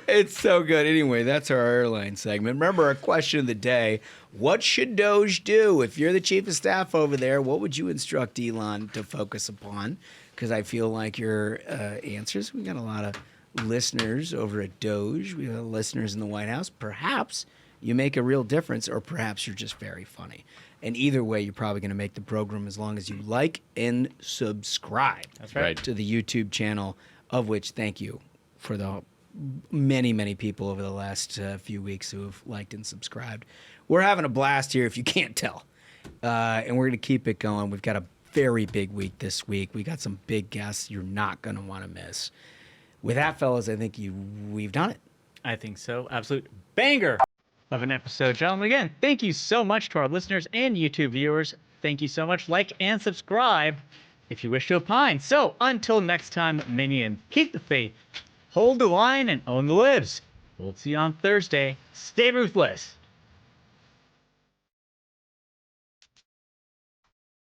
Speaker 1: It's so good. Anyway, that's our airline segment. Remember our question of the day: what should DOGE do? If you're the chief of staff over there, what would you instruct Elon to focus upon? Because I feel like your answers, we got a listeners over at DOGE. We have listeners in the White House. Perhaps you make a real difference, or perhaps you're just very funny. And either way, you're probably going to make the program as long as you like and subscribe.
Speaker 3: That's right.
Speaker 1: To the YouTube channel, of which thank you for the many, many people over the last few weeks who have liked and subscribed. We're having a blast here, if you can't tell. And we're going to keep it going. We've got a very big week this week. We got some big guests you're not going to want to miss. With that, fellas, I think we've done it.
Speaker 3: I think so. Absolute banger of an episode, gentlemen. Again, thank you so much to our listeners and YouTube viewers. Thank you so much. Like and subscribe if you wish to opine. So until next time, Minion, keep the faith, hold the line, and own the libs. We'll see you on Thursday. Stay ruthless.